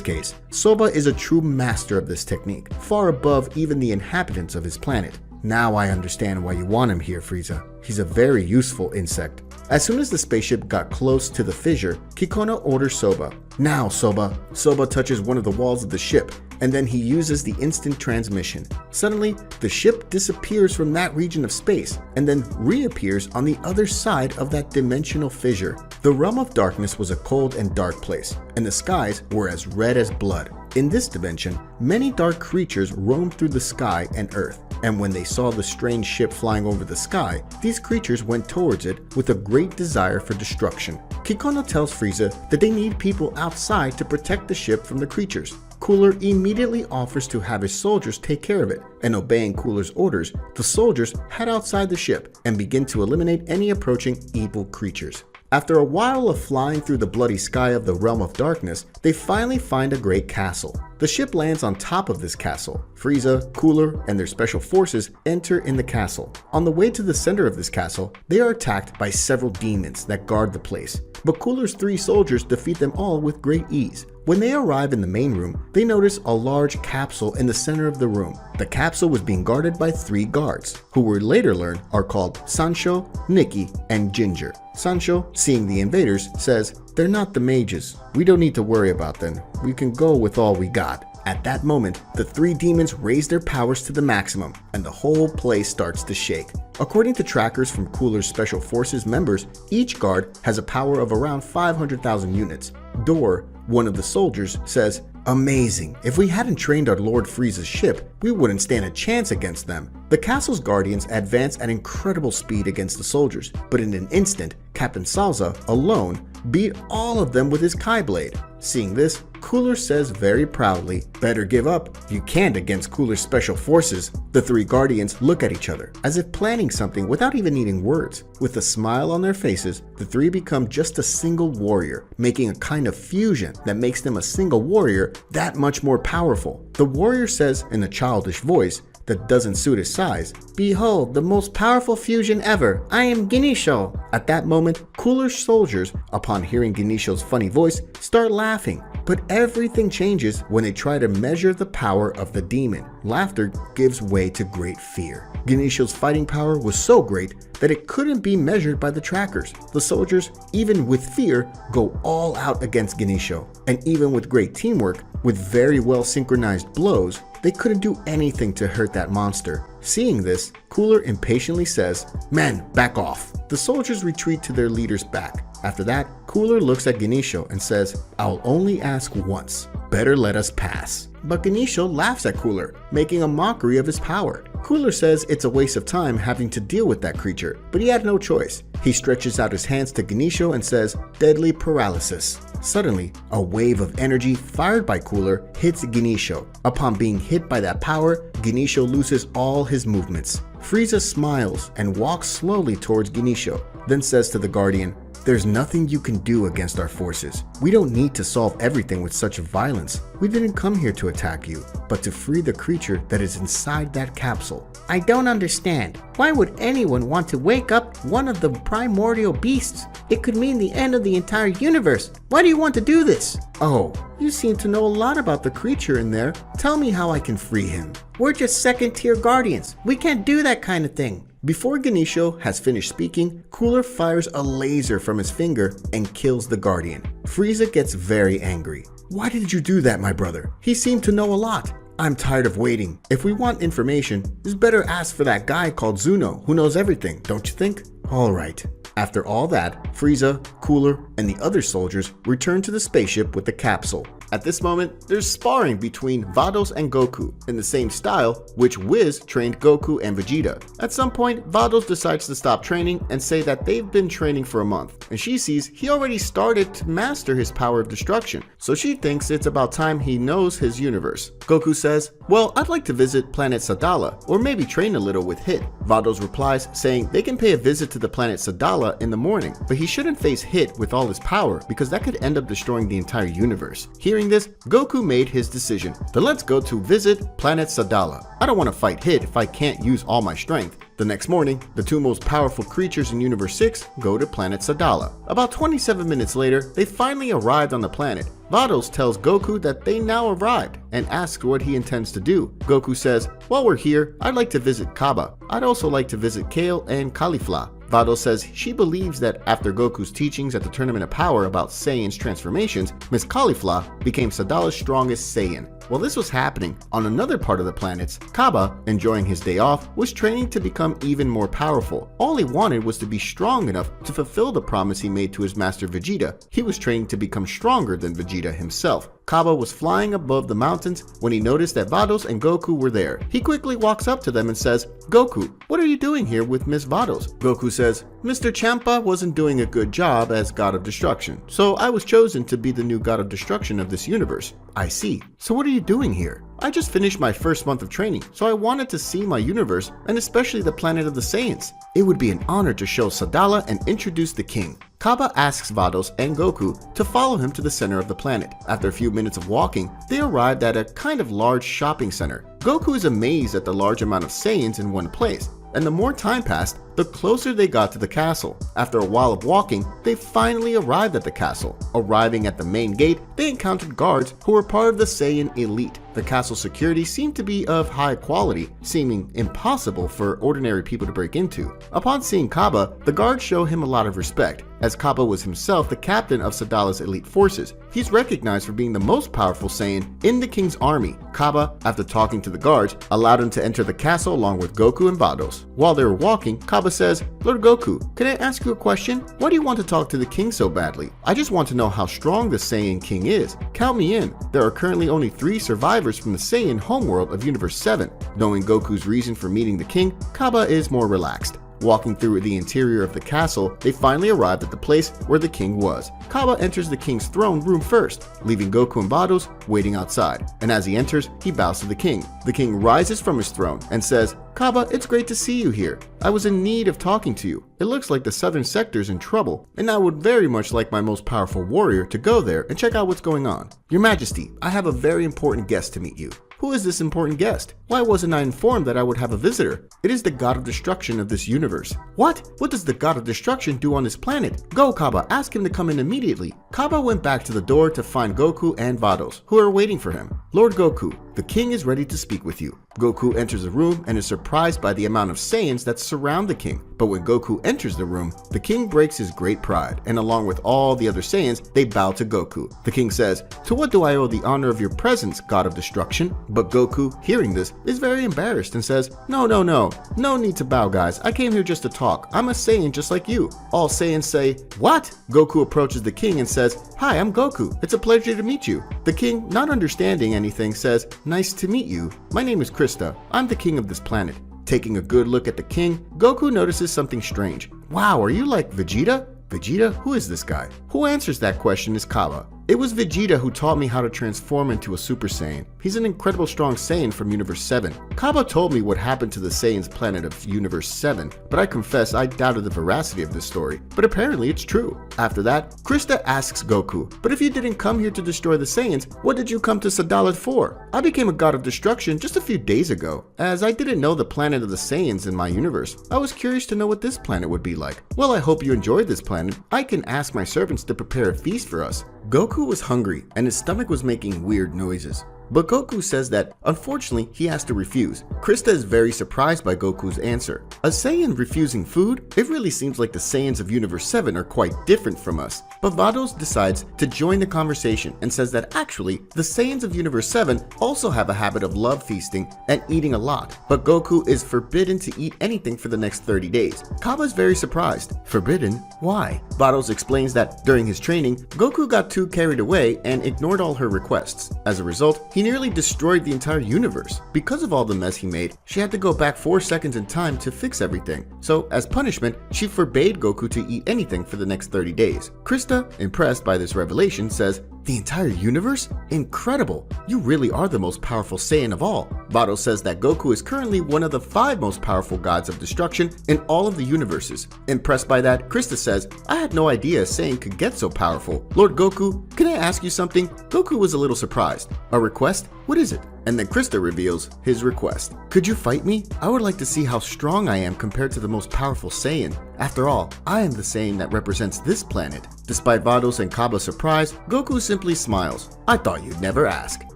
[SPEAKER 1] case, Soba is a true master of this technique, far above even the inhabitants of his planet. Now I understand why you want him here, Frieza. He's a very useful insect. As soon as the spaceship got close to the fissure, Kikono orders Soba, "Now, Soba." Soba touches one of the walls of the ship, and then he uses the instant transmission. Suddenly, the ship disappears from that region of space, and then reappears on the other side of that dimensional fissure. The realm of darkness was a cold and dark place, and the skies were as red as blood. In this dimension, many dark creatures roamed through the sky and earth, and when they saw the strange ship flying over the sky, these creatures went towards it with a great desire for destruction. Kikono tells Frieza that they need people outside to protect the ship from the creatures. Cooler immediately offers to have his soldiers take care of it, and obeying Cooler's orders, the soldiers head outside the ship and begin to eliminate any approaching evil creatures. After a while of flying through the bloody sky of the realm of darkness, they finally find a great castle. The ship lands on top of this castle. Frieza, Cooler, and their special forces enter in the castle. On the way to the center of this castle, they are attacked by several demons that guard the place, but Cooler's 3 soldiers defeat them all with great ease. When they arrive in the main room, they notice a large capsule in the center of the room. The capsule was being guarded by 3 guards, who we later learn are called Sancho, Nikki, and Ginger. Sancho, seeing the invaders, says, "They're not the mages. We don't need to worry about them. We can go with all we got." At that moment, the 3 demons raise their powers to the maximum, and the whole place starts to shake. According to trackers from Cooler's Special Forces members, each guard has a power of around 500,000 units. Dor, one of the soldiers, says, "Amazing. If we hadn't trained our Lord Frieza's ship, we wouldn't stand a chance against them." The castle's guardians advance at incredible speed against the soldiers, but in an instant, Captain Salza, alone, beat all of them with his Kai blade. Seeing this, Cooler says very proudly, "Better give up. You can't against Cooler's special forces." The 3 guardians look at each other, as if planning something without even needing words. With a smile on their faces, the 3 become just a single warrior, making a kind of fusion that makes them a single warrior that much more powerful. The warrior says in a childish voice that doesn't suit his size, "Behold, the most powerful fusion ever. I am Genisho." At that moment, Cooler's soldiers, upon hearing Genisho's funny voice, start laughing. But everything changes when they try to measure the power of the demon. Laughter gives way to great fear. Genisho's fighting power was so great that it couldn't be measured by the trackers. The soldiers, even with fear, go all out against Genisho. And even with great teamwork, with very well synchronized blows, they couldn't do anything to hurt that monster. Seeing this, Cooler impatiently says, "Men, back off." The soldiers retreat to their leader's back. After that, Cooler looks at Genisho and says, "I'll only ask once. Better let us pass." But Genisho laughs at Cooler, making a mockery of his power. Cooler says it's a waste of time having to deal with that creature, but he had no choice. He stretches out his hands to Genisho and says, "Deadly paralysis." Suddenly, a wave of energy fired by Cooler hits Genisho. Upon being hit by that power, Genisho loses all his movements. Frieza smiles and walks slowly towards Genisho, then says to the Guardian, "There's nothing you can do against our forces. We don't need to solve everything with such violence. We didn't come here to attack you, but to free the creature that is inside that capsule."
[SPEAKER 4] I don't understand. Why would anyone want to wake up one of the primordial beasts? It could mean the end of the entire universe. Why do you want to do this?
[SPEAKER 1] Oh, you seem to know a lot about the creature in there. Tell me how I can free him.
[SPEAKER 4] We're just second-tier guardians. We can't do that kind of thing.
[SPEAKER 1] Before Genisho has finished speaking, Cooler fires a laser from his finger and kills the Guardian. Frieza gets very angry. "Why did you do that, my brother? He seemed to know a lot." "I'm tired of waiting. If we want information, it's better ask for that guy called Zuno who knows everything, don't you think?" "Alright." After all that, Frieza, Cooler, and the other soldiers return to the spaceship with the capsule. At this moment, there's sparring between Vados and Goku, in the same style which Whis trained Goku and Vegeta. At some point, Vados decides to stop training and say that they've been training for a month, and she sees he already started to master his power of destruction, so she thinks it's about time he knows his universe. Goku says, "Well, I'd like to visit planet Sadala, or maybe train a little with Hit." Vados replies saying they can pay a visit to the planet Sadala in the morning, but he shouldn't face Hit with all his power because that could end up destroying the entire universe. Hearing this, Goku made his decision. Then let's go to visit planet Sadala. I don't want to fight Hit if I can't use all my strength. The next morning, the two most powerful creatures in Universe 6 go to planet Sadala. About 27 minutes later, they finally arrived on the planet. Vados tells Goku that they now arrived and asks what he intends to do. Goku says, "While we're here, I'd like to visit Kaba. I'd also like to visit Kale and Caulifla." Vados says she believes that after Goku's teachings at the Tournament of Power about Saiyan's transformations, Miss Caulifla became Sadala's strongest Saiyan. While this was happening, on another part of the planets, Kaba, enjoying his day off, was training to become even more powerful. All he wanted was to be strong enough to fulfill the promise he made to his master Vegeta. He was training to become stronger than Vegeta himself. Kaba was flying above the mountains when he noticed that Vados and Goku were there. He quickly walks up to them and says, "Goku, what are you doing here with Miss Vados?" Goku says, "Mr. Champa wasn't doing a good job as God of Destruction, so I was chosen to be the new God of Destruction of this universe." "I see. So what are you doing here?" "I just finished my first month of training, so I wanted to see my universe, and especially the planet of the Saiyans. It would be an honor to show Sadala and introduce the king." Kaba asks Vados and Goku to follow him to the center of the planet. After a few minutes of walking, they arrived at a kind of large shopping center. Goku is amazed at the large amount of Saiyans in one place, and the more time passed, the closer they got to the castle. After a while of walking, they finally arrived at the castle. Arriving at the main gate, they encountered guards who were part of the Saiyan elite. The castle security seemed to be of high quality, seeming impossible for ordinary people to break into. Upon seeing Kaba, the guards show him a lot of respect, as Kaba was himself the captain of Sadala's elite forces. He's recognized for being the most powerful Saiyan in the king's army. Kaba, after talking to the guards, allowed him to enter the castle along with Goku and Vados. While they were walking, Kaba says, "Lord Goku, can I ask you a question? Why do you want to talk to the king so badly? I just want to know how strong the Saiyan king is. Count me in. There are currently only 3 survivors from the Saiyan homeworld of Universe 7. Knowing Goku's reason for meeting the king, Kaba is more relaxed. Walking through the interior of the castle, they finally arrived at the place where the king was. Kaba enters the king's throne room first, leaving Goku and Vados waiting outside. And as he enters, he bows to the king. The king rises from his throne and says, "Kaba, it's great to see you here. I was in need of talking to you. It looks like the southern sector's in trouble, and I would very much like my most powerful warrior to go there and check out what's going on. Your Majesty, I have a very important guest to meet you." "Who is this important guest? Why wasn't I informed that I would have a visitor?" "It is the God of Destruction of this universe." "What? What does the God of Destruction do on this planet? Go, Kaba, ask him to come in immediately." Kaba went back to the door to find Goku and Vados, who are waiting for him. "Lord Goku, the king is ready to speak with you." Goku enters the room and is surprised by the amount of Saiyans that surround the king. But when Goku enters the room, the king breaks his great pride, and along with all the other Saiyans, they bow to Goku. The king says, "To what do I owe the honor of your presence, God of Destruction?" But Goku, hearing this, is very embarrassed and says, No need to bow, guys. I came here just to talk. I'm a Saiyan just like you." All Saiyans say, "What?" Goku approaches the king and says, "Hi, I'm Goku. It's a pleasure to meet you." The king, not understanding anything, says, "Nice to meet you. My name is Krista. I'm the king of this planet. Taking a good look at the king, Goku notices something strange. Wow, are you like Vegeta? Vegeta? Who is this guy? Who answers that question is Kaba. It was Vegeta who taught me how to transform into a Super Saiyan. He's an incredible strong Saiyan from Universe 7. Kaba told me what happened to the Saiyans planet of Universe 7, but I confess I doubted the veracity of this story, but apparently it's true. After that, Krista asks Goku, but if you didn't come here to destroy the Saiyans, what did you come to Sadala for? I became a god of destruction just a few days ago. As I didn't know the planet of the Saiyans in my universe, I was curious to know what this planet would be like. Well, I hope you enjoyed this planet. I can ask my servants to prepare a feast for us. Goku was hungry and his stomach was making weird noises. But Goku says that, unfortunately, he has to refuse. Krista is very surprised by Goku's answer. A Saiyan refusing food? It really seems like the Saiyans of Universe 7 are quite different from us. But Vados decides to join the conversation and says that actually, the Saiyans of Universe 7 also have a habit of love feasting and eating a lot. But Goku is forbidden to eat anything for the next 30 days. Kaba is very surprised. Forbidden? Why? Vados explains that during his training, Goku got too carried away and ignored all her requests. As a result, he nearly destroyed the entire universe. Because of all the mess he made, she had to go back 4 seconds in time to fix everything. So, as punishment, she forbade Goku to eat anything for the next 30 days. Krista, impressed by this revelation, says, "The entire universe? Incredible! You really are the most powerful Saiyan of all." Vados says that Goku is currently one of the 5 most powerful gods of destruction in all of the universes. Impressed by that, Krista says, "I had no idea a Saiyan could get so powerful. Lord Goku, can I ask you something?" Goku was a little surprised. "A request? What is it?" And then Krista reveals his request. "Could you fight me? I would like to see how strong I am compared to the most powerful Saiyan. After all, I am the Saiyan that represents this planet." Despite Vados and Kaba's surprise, Goku simply smiles. "I thought you'd never ask."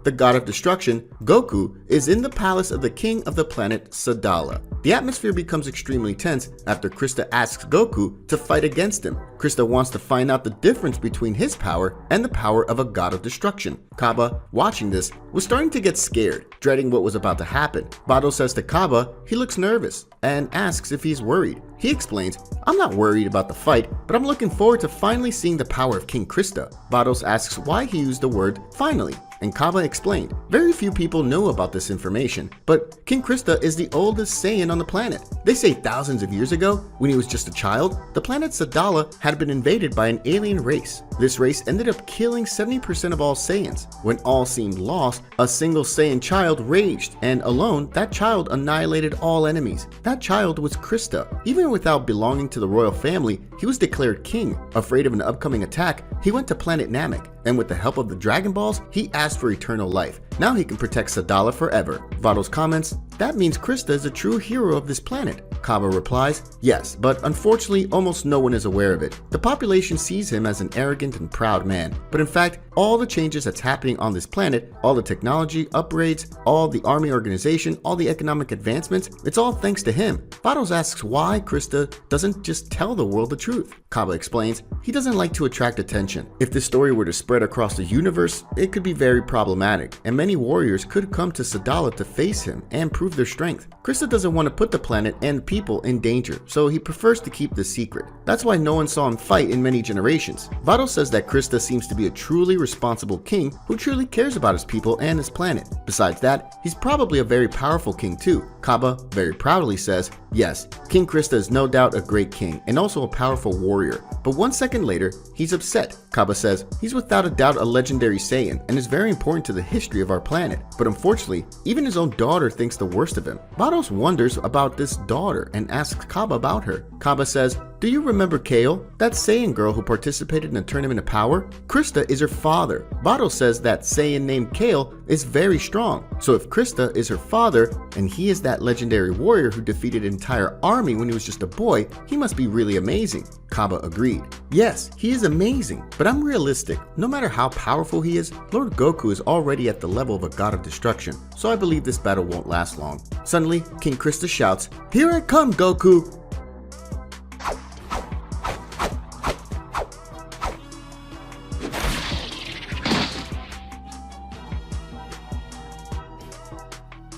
[SPEAKER 1] The god of destruction, Goku, is in the palace of the king of the planet Sadala. The atmosphere becomes extremely tense after Krista asks Goku to fight against him. Krista wants to find out the difference between his power and the power of a god of destruction. Kaba, watching this, was starting to get scared, dreading what was about to happen. Vados says to Kaba he looks nervous and asks if he's worried. He explains, "I'm not worried about the fight, but I'm looking forward to finally seeing the power of King Krista." Vados asks why he used the word finally, and Kaba explained, very few people know about this information, but King Krista is the oldest Saiyan on the planet. They say thousands of years ago, when he was just a child, the planet Sadala had been invaded by an alien race. This race ended up killing 70% of all Saiyans. When all seemed lost, a single Saiyan child raged, and alone, that child annihilated all enemies. That child was Krista. Even without belonging to the royal family, he was declared king. Afraid of an upcoming attack, he went to planet Namek, and with the help of the Dragon Balls, he asked for eternal life. Now he can protect Sadala forever. Vados comments, "That means Krista is a true hero of this planet." Kaba replies, "Yes, but unfortunately almost no one is aware of it. The population sees him as an arrogant and proud man, but in fact, all the changes that's happening on this planet, all the technology upgrades, all the army organization, all the economic advancements, it's all thanks to him." Vados asks why Krista doesn't just tell the world the truth. Kaba explains, he doesn't like to attract attention. If this story were to spread across the universe, it could be very problematic, and many warriors could come to Sadala to face him and prove their strength. Krista doesn't want to put the planet and people in danger, so he prefers to keep this secret. That's why no one saw him fight in many generations. Vados says that Krista seems to be a truly responsible king who truly cares about his people and his planet. Besides that, he's probably a very powerful king too. Kaba very proudly says, "Yes, King Krista is no doubt a great king and also a powerful warrior." But 1 second later, he's upset. Kaba says, he's without a doubt a legendary Saiyan and is very important to the history of our planet. But unfortunately, even his own daughter thinks the worst of him. Vados wonders about this daughter and asks Kaba about her. Kaba says, "Do you remember Kale? That Saiyan girl who participated in a tournament of power? Krista is her father." Vados says that Saiyan named Kale is very strong. So if Krista is her father, and he is that legendary warrior who defeated an entire army when he was just a boy, he must be really amazing. Kaba agreed. "Yes, he is amazing, but I'm realistic. No matter how powerful he is, Lord Goku is already at the level of a god of destruction, so I believe this battle won't last long." Suddenly, King Krista shouts, "Here I come, Goku!"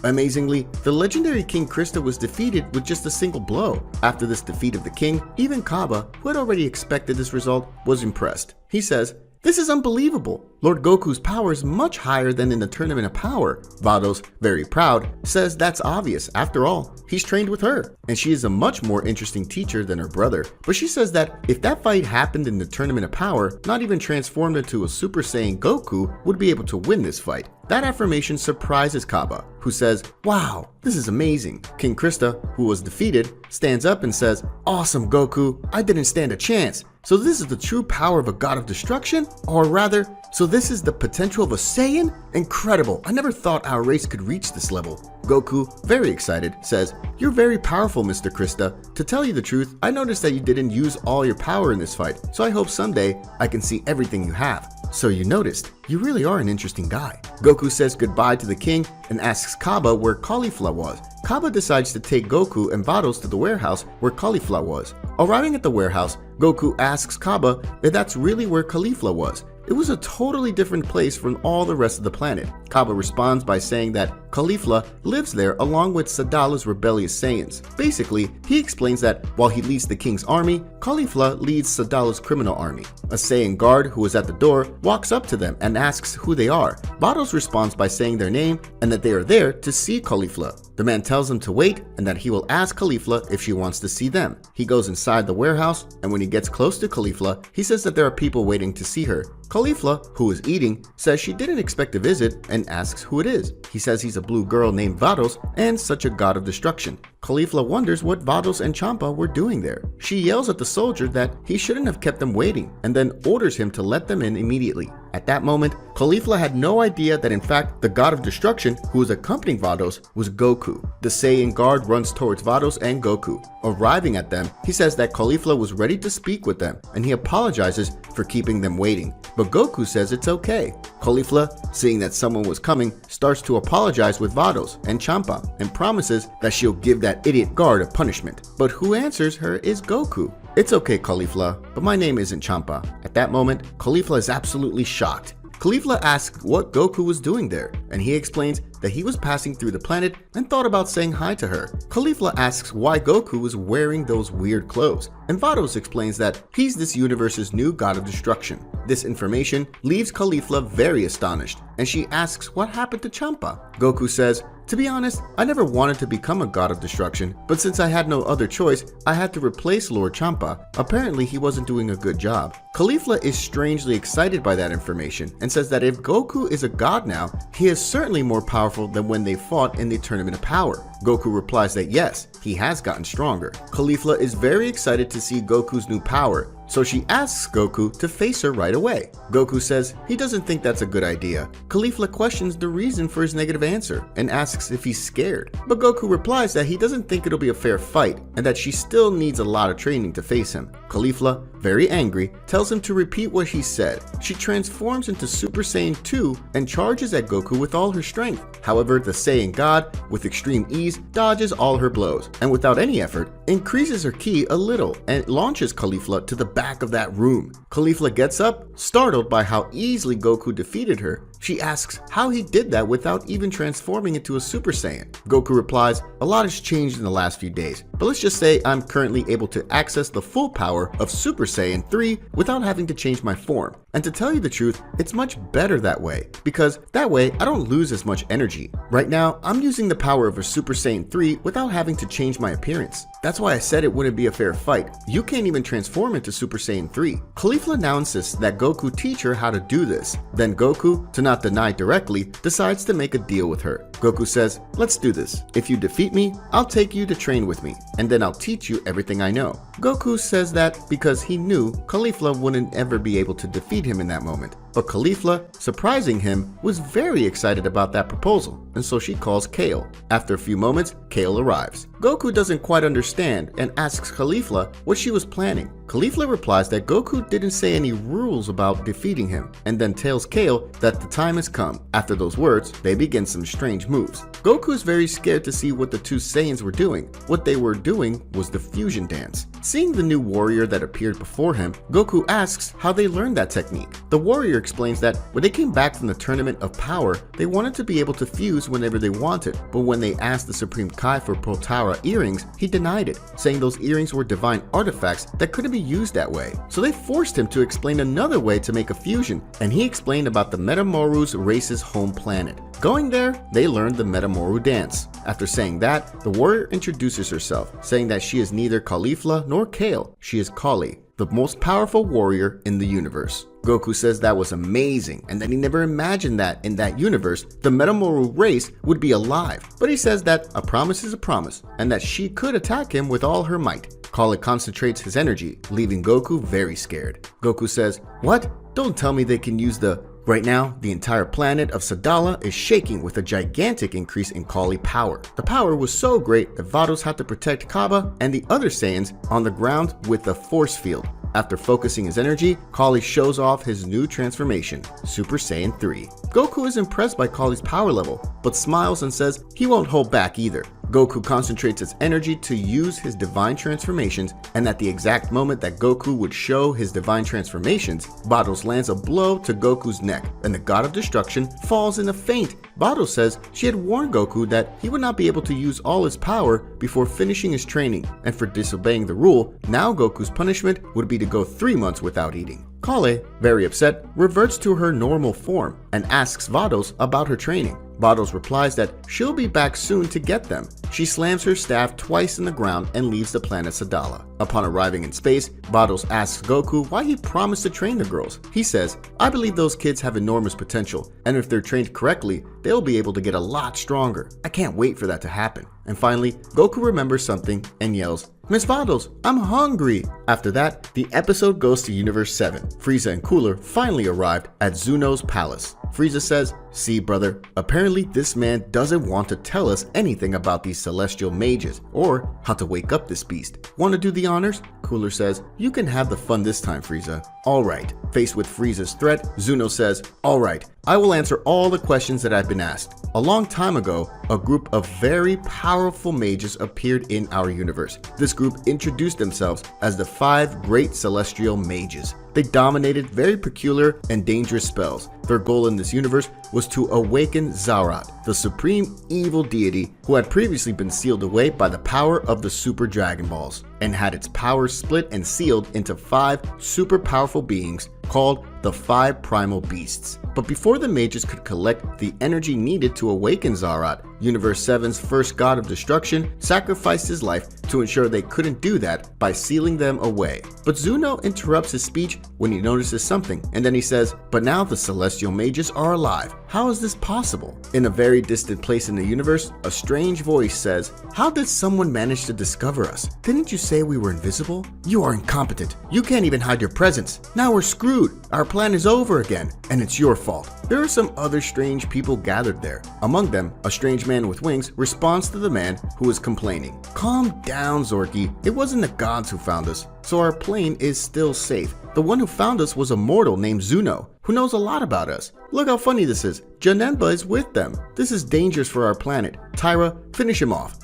[SPEAKER 1] Amazingly, the legendary King Krista was defeated with just a single blow. After this defeat of the king, even Kaba, who had already expected this result, was impressed. He says, This is unbelievable. Lord Goku's power is much higher than in the Tournament of Power. Vados, very proud, says that's obvious. After all, he's trained with her, and she is a much more interesting teacher than her brother. But she says that if that fight happened in the Tournament of Power, not even transformed into a Super Saiyan Goku would be able to win this fight. That affirmation surprises Kaba, who says, "Wow, this is amazing." King Krista, who was defeated, stands up and says, "Awesome, Goku, I didn't stand a chance. So this is the true power of a god of destruction? Or rather, so this is the potential of a Saiyan? Incredible, I never thought our race could reach this level." Goku, very excited, says, "You're very powerful, Mr. Krista. To tell you the truth, I noticed that you didn't use all your power in this fight, so I hope someday I can see everything you have." "So you noticed. You really are an interesting guy." Goku says goodbye to the king and asks Kaba where Caulifla was. Kaba decides to take Goku and Vados to the warehouse where Caulifla was. Arriving at the warehouse, Goku asks Kaba if that's really where Caulifla was. It was a totally different place from all the rest of the planet. Kaba responds by saying that Caulifla lives there along with Sadala's rebellious Saiyans. Basically, he explains that while he leads the king's army, Caulifla leads Sadala's criminal army. A Saiyan guard who is at the door walks up to them and asks who they are. Vados responds by saying their name and that they are there to see Caulifla. The man tells them to wait and that he will ask Caulifla if she wants to see them. He goes inside the warehouse, and when he gets close to Caulifla, he says that there are people waiting to see her. Caulifla, who is eating, says she didn't expect a visit and asks who it is. He says he's a blue girl named Vados and such a god of destruction. Caulifla wonders what Vados and Champa were doing there. She yells at the soldier that he shouldn't have kept them waiting and then orders him to let them in immediately. At that moment, Caulifla had no idea that in fact the god of destruction who was accompanying Vados was Goku. The Saiyan guard runs towards Vados and Goku. Arriving at them, he says that Caulifla was ready to speak with them and he apologizes for keeping them waiting. But Goku says it's okay. Caulifla, seeing that someone was coming, starts to apologize with Vados and Champa and promises that she'll give that idiot guard a punishment. But who answers her is Goku. "It's okay, Caulifla, but my name isn't Champa." At that moment, Caulifla is absolutely shocked. Caulifla asks what Goku was doing there, and he explains that he was passing through the planet and thought about saying hi to her. Caulifla asks why Goku was wearing those weird clothes, and Vados explains that he's this universe's new god of destruction. This information leaves Caulifla very astonished, and she asks what happened to Champa. Goku says, "To be honest, I never wanted to become a god of destruction, but since I had no other choice, I had to replace Lord Champa. Apparently he wasn't doing a good job." Caulifla is strangely excited by that information and says that if Goku is a god now, he is certainly more powerful than when they fought in the Tournament of Power. Goku replies that yes, he has gotten stronger. Caulifla is very excited to see Goku's new power, so she asks Goku to face her right away. Goku says he doesn't think that's a good idea. Caulifla questions the reason for his negative answer and asks if he's scared. But Goku replies that he doesn't think it'll be a fair fight and that she still needs a lot of training to face him. Caulifla, very angry, tells him to repeat what he said. She transforms into Super Saiyan 2 and charges at Goku with all her strength. However, the Saiyan God, with extreme ease, dodges all her blows and without any effort, increases her ki a little and launches Caulifla to the back of that room. Caulifla gets up, startled by how easily Goku defeated her. She asks how he did that without even transforming into a Super Saiyan. Goku replies, "A lot has changed in the last few days, but let's just say I'm currently able to access the full power of Super Saiyan 3 without having to change my form. And to tell you the truth, it's much better that way, because that way I don't lose as much energy. Right now, I'm using the power of a Super Saiyan 3 without having to change my appearance. That's why I said it wouldn't be a fair fight. You can't even transform into Super Saiyan 3. Caulifla now insists that Goku teach her how to do this. Then Goku, to not deny directly, decides to make a deal with her. Goku says, "Let's do this. If you defeat me, I'll take you to train with me, and then I'll teach you everything I know." Goku says that because he knew Caulifla wouldn't ever be able to defeat him in that moment. But Caulifla, surprising him, was very excited about that proposal, and so she calls Kale. After a few moments, Kale arrives. Goku doesn't quite understand and asks Caulifla what she was planning. Caulifla replies that Goku didn't say any rules about defeating him, and then tells Kale that the time has come. After those words, they begin some strange moves. Goku is very scared to see what the two Saiyans were doing. What they were doing was the fusion dance. Seeing the new warrior that appeared before him, Goku asks how they learned that technique. The warrior explains that when they came back from the Tournament of Power, they wanted to be able to fuse whenever they wanted, but when they asked the Supreme Kai for Potara earrings, he denied it, saying those earrings were divine artifacts that couldn't be used that way. So they forced him to explain another way to make a fusion, and he explained about the Metamoru's race's home planet. Going there, they learned the Metamoru dance. After saying that, the warrior introduces herself, saying that she is neither Caulifla nor Kale, she is Kali, the most powerful warrior in the universe. Goku says that was amazing and that he never imagined that in that universe the Metamoru race would be alive, but he says that a promise is a promise and that she could attack him with all her might. Kali concentrates his energy, leaving Goku very scared. Goku says, "What? Don't tell me they can use the..." Right now, the entire planet of Sadala is shaking with a gigantic increase in Kali power. The power was so great that Vados had to protect Kaba and the other Saiyans on the ground with a force field. After focusing his energy, Kali shows off his new transformation, Super Saiyan 3. Goku is impressed by Kali's power level, but smiles and says he won't hold back either. Goku concentrates his energy to use his divine transformations, and at the exact moment that Goku would show his divine transformations, Vados lands a blow to Goku's neck, and the God of Destruction falls in a faint. Vados says she had warned Goku that he would not be able to use all his power before finishing his training, and for disobeying the rule, now Goku's punishment would be to go 3 months without eating. Kale, very upset, reverts to her normal form and asks Vados about her training. Vados replies that she'll be back soon to get them. She slams her staff twice in the ground and leaves the planet Sadala. Upon arriving in space, Vados asks Goku why he promised to train the girls. He says, "I believe those kids have enormous potential, and if they're trained correctly, they'll be able to get a lot stronger. I can't wait for that to happen." And finally, Goku remembers something and yells, "Miss Vados, I'm hungry!" After that, the episode goes to Universe 7. Frieza and Cooler finally arrived at Zuno's palace. Frieza says, "See brother, apparently this man doesn't want to tell us anything about these celestial mages, or how to wake up this beast. Want to do the honors?" Cooler says, "You can have the fun this time, Frieza." Alright. Faced with Frieza's threat, Zuno says, "Alright, I will answer all the questions that I've been asked. A long time ago, a group of very powerful mages appeared in our universe. This group introduced themselves as the 5 great celestial mages. They dominated very peculiar and dangerous spells. Their goal in this universe was to awaken Zarat, the supreme evil deity who had previously been sealed away by the power of the Super Dragon Balls, and had its power split and sealed into 5 super powerful beings called the 5 primal beasts. But before the mages could collect the energy needed to awaken Zarat, Universe 7's first god of destruction sacrificed his life to ensure they couldn't do that by sealing them away. But Zuno interrupts his speech when he notices something, and then he says, "But now the celestial mages are alive. How is this possible?" In a very distant place in the universe, a strange voice says, "How did someone manage to discover us? Didn't you say we were invisible? You are incompetent. You can't even hide your presence. Now we're screwed. Our plan is over again, and it's your fault." There are some other strange people gathered there. Among them, a strange man with wings responds to the man who is complaining. "Calm down, Zorky. It wasn't the gods who found us, so our plane is still safe. The one who found us was a mortal named Zuno, who knows a lot about us. Look how funny this is. Janemba is with them. This is dangerous for our planet. Tyra, finish him off."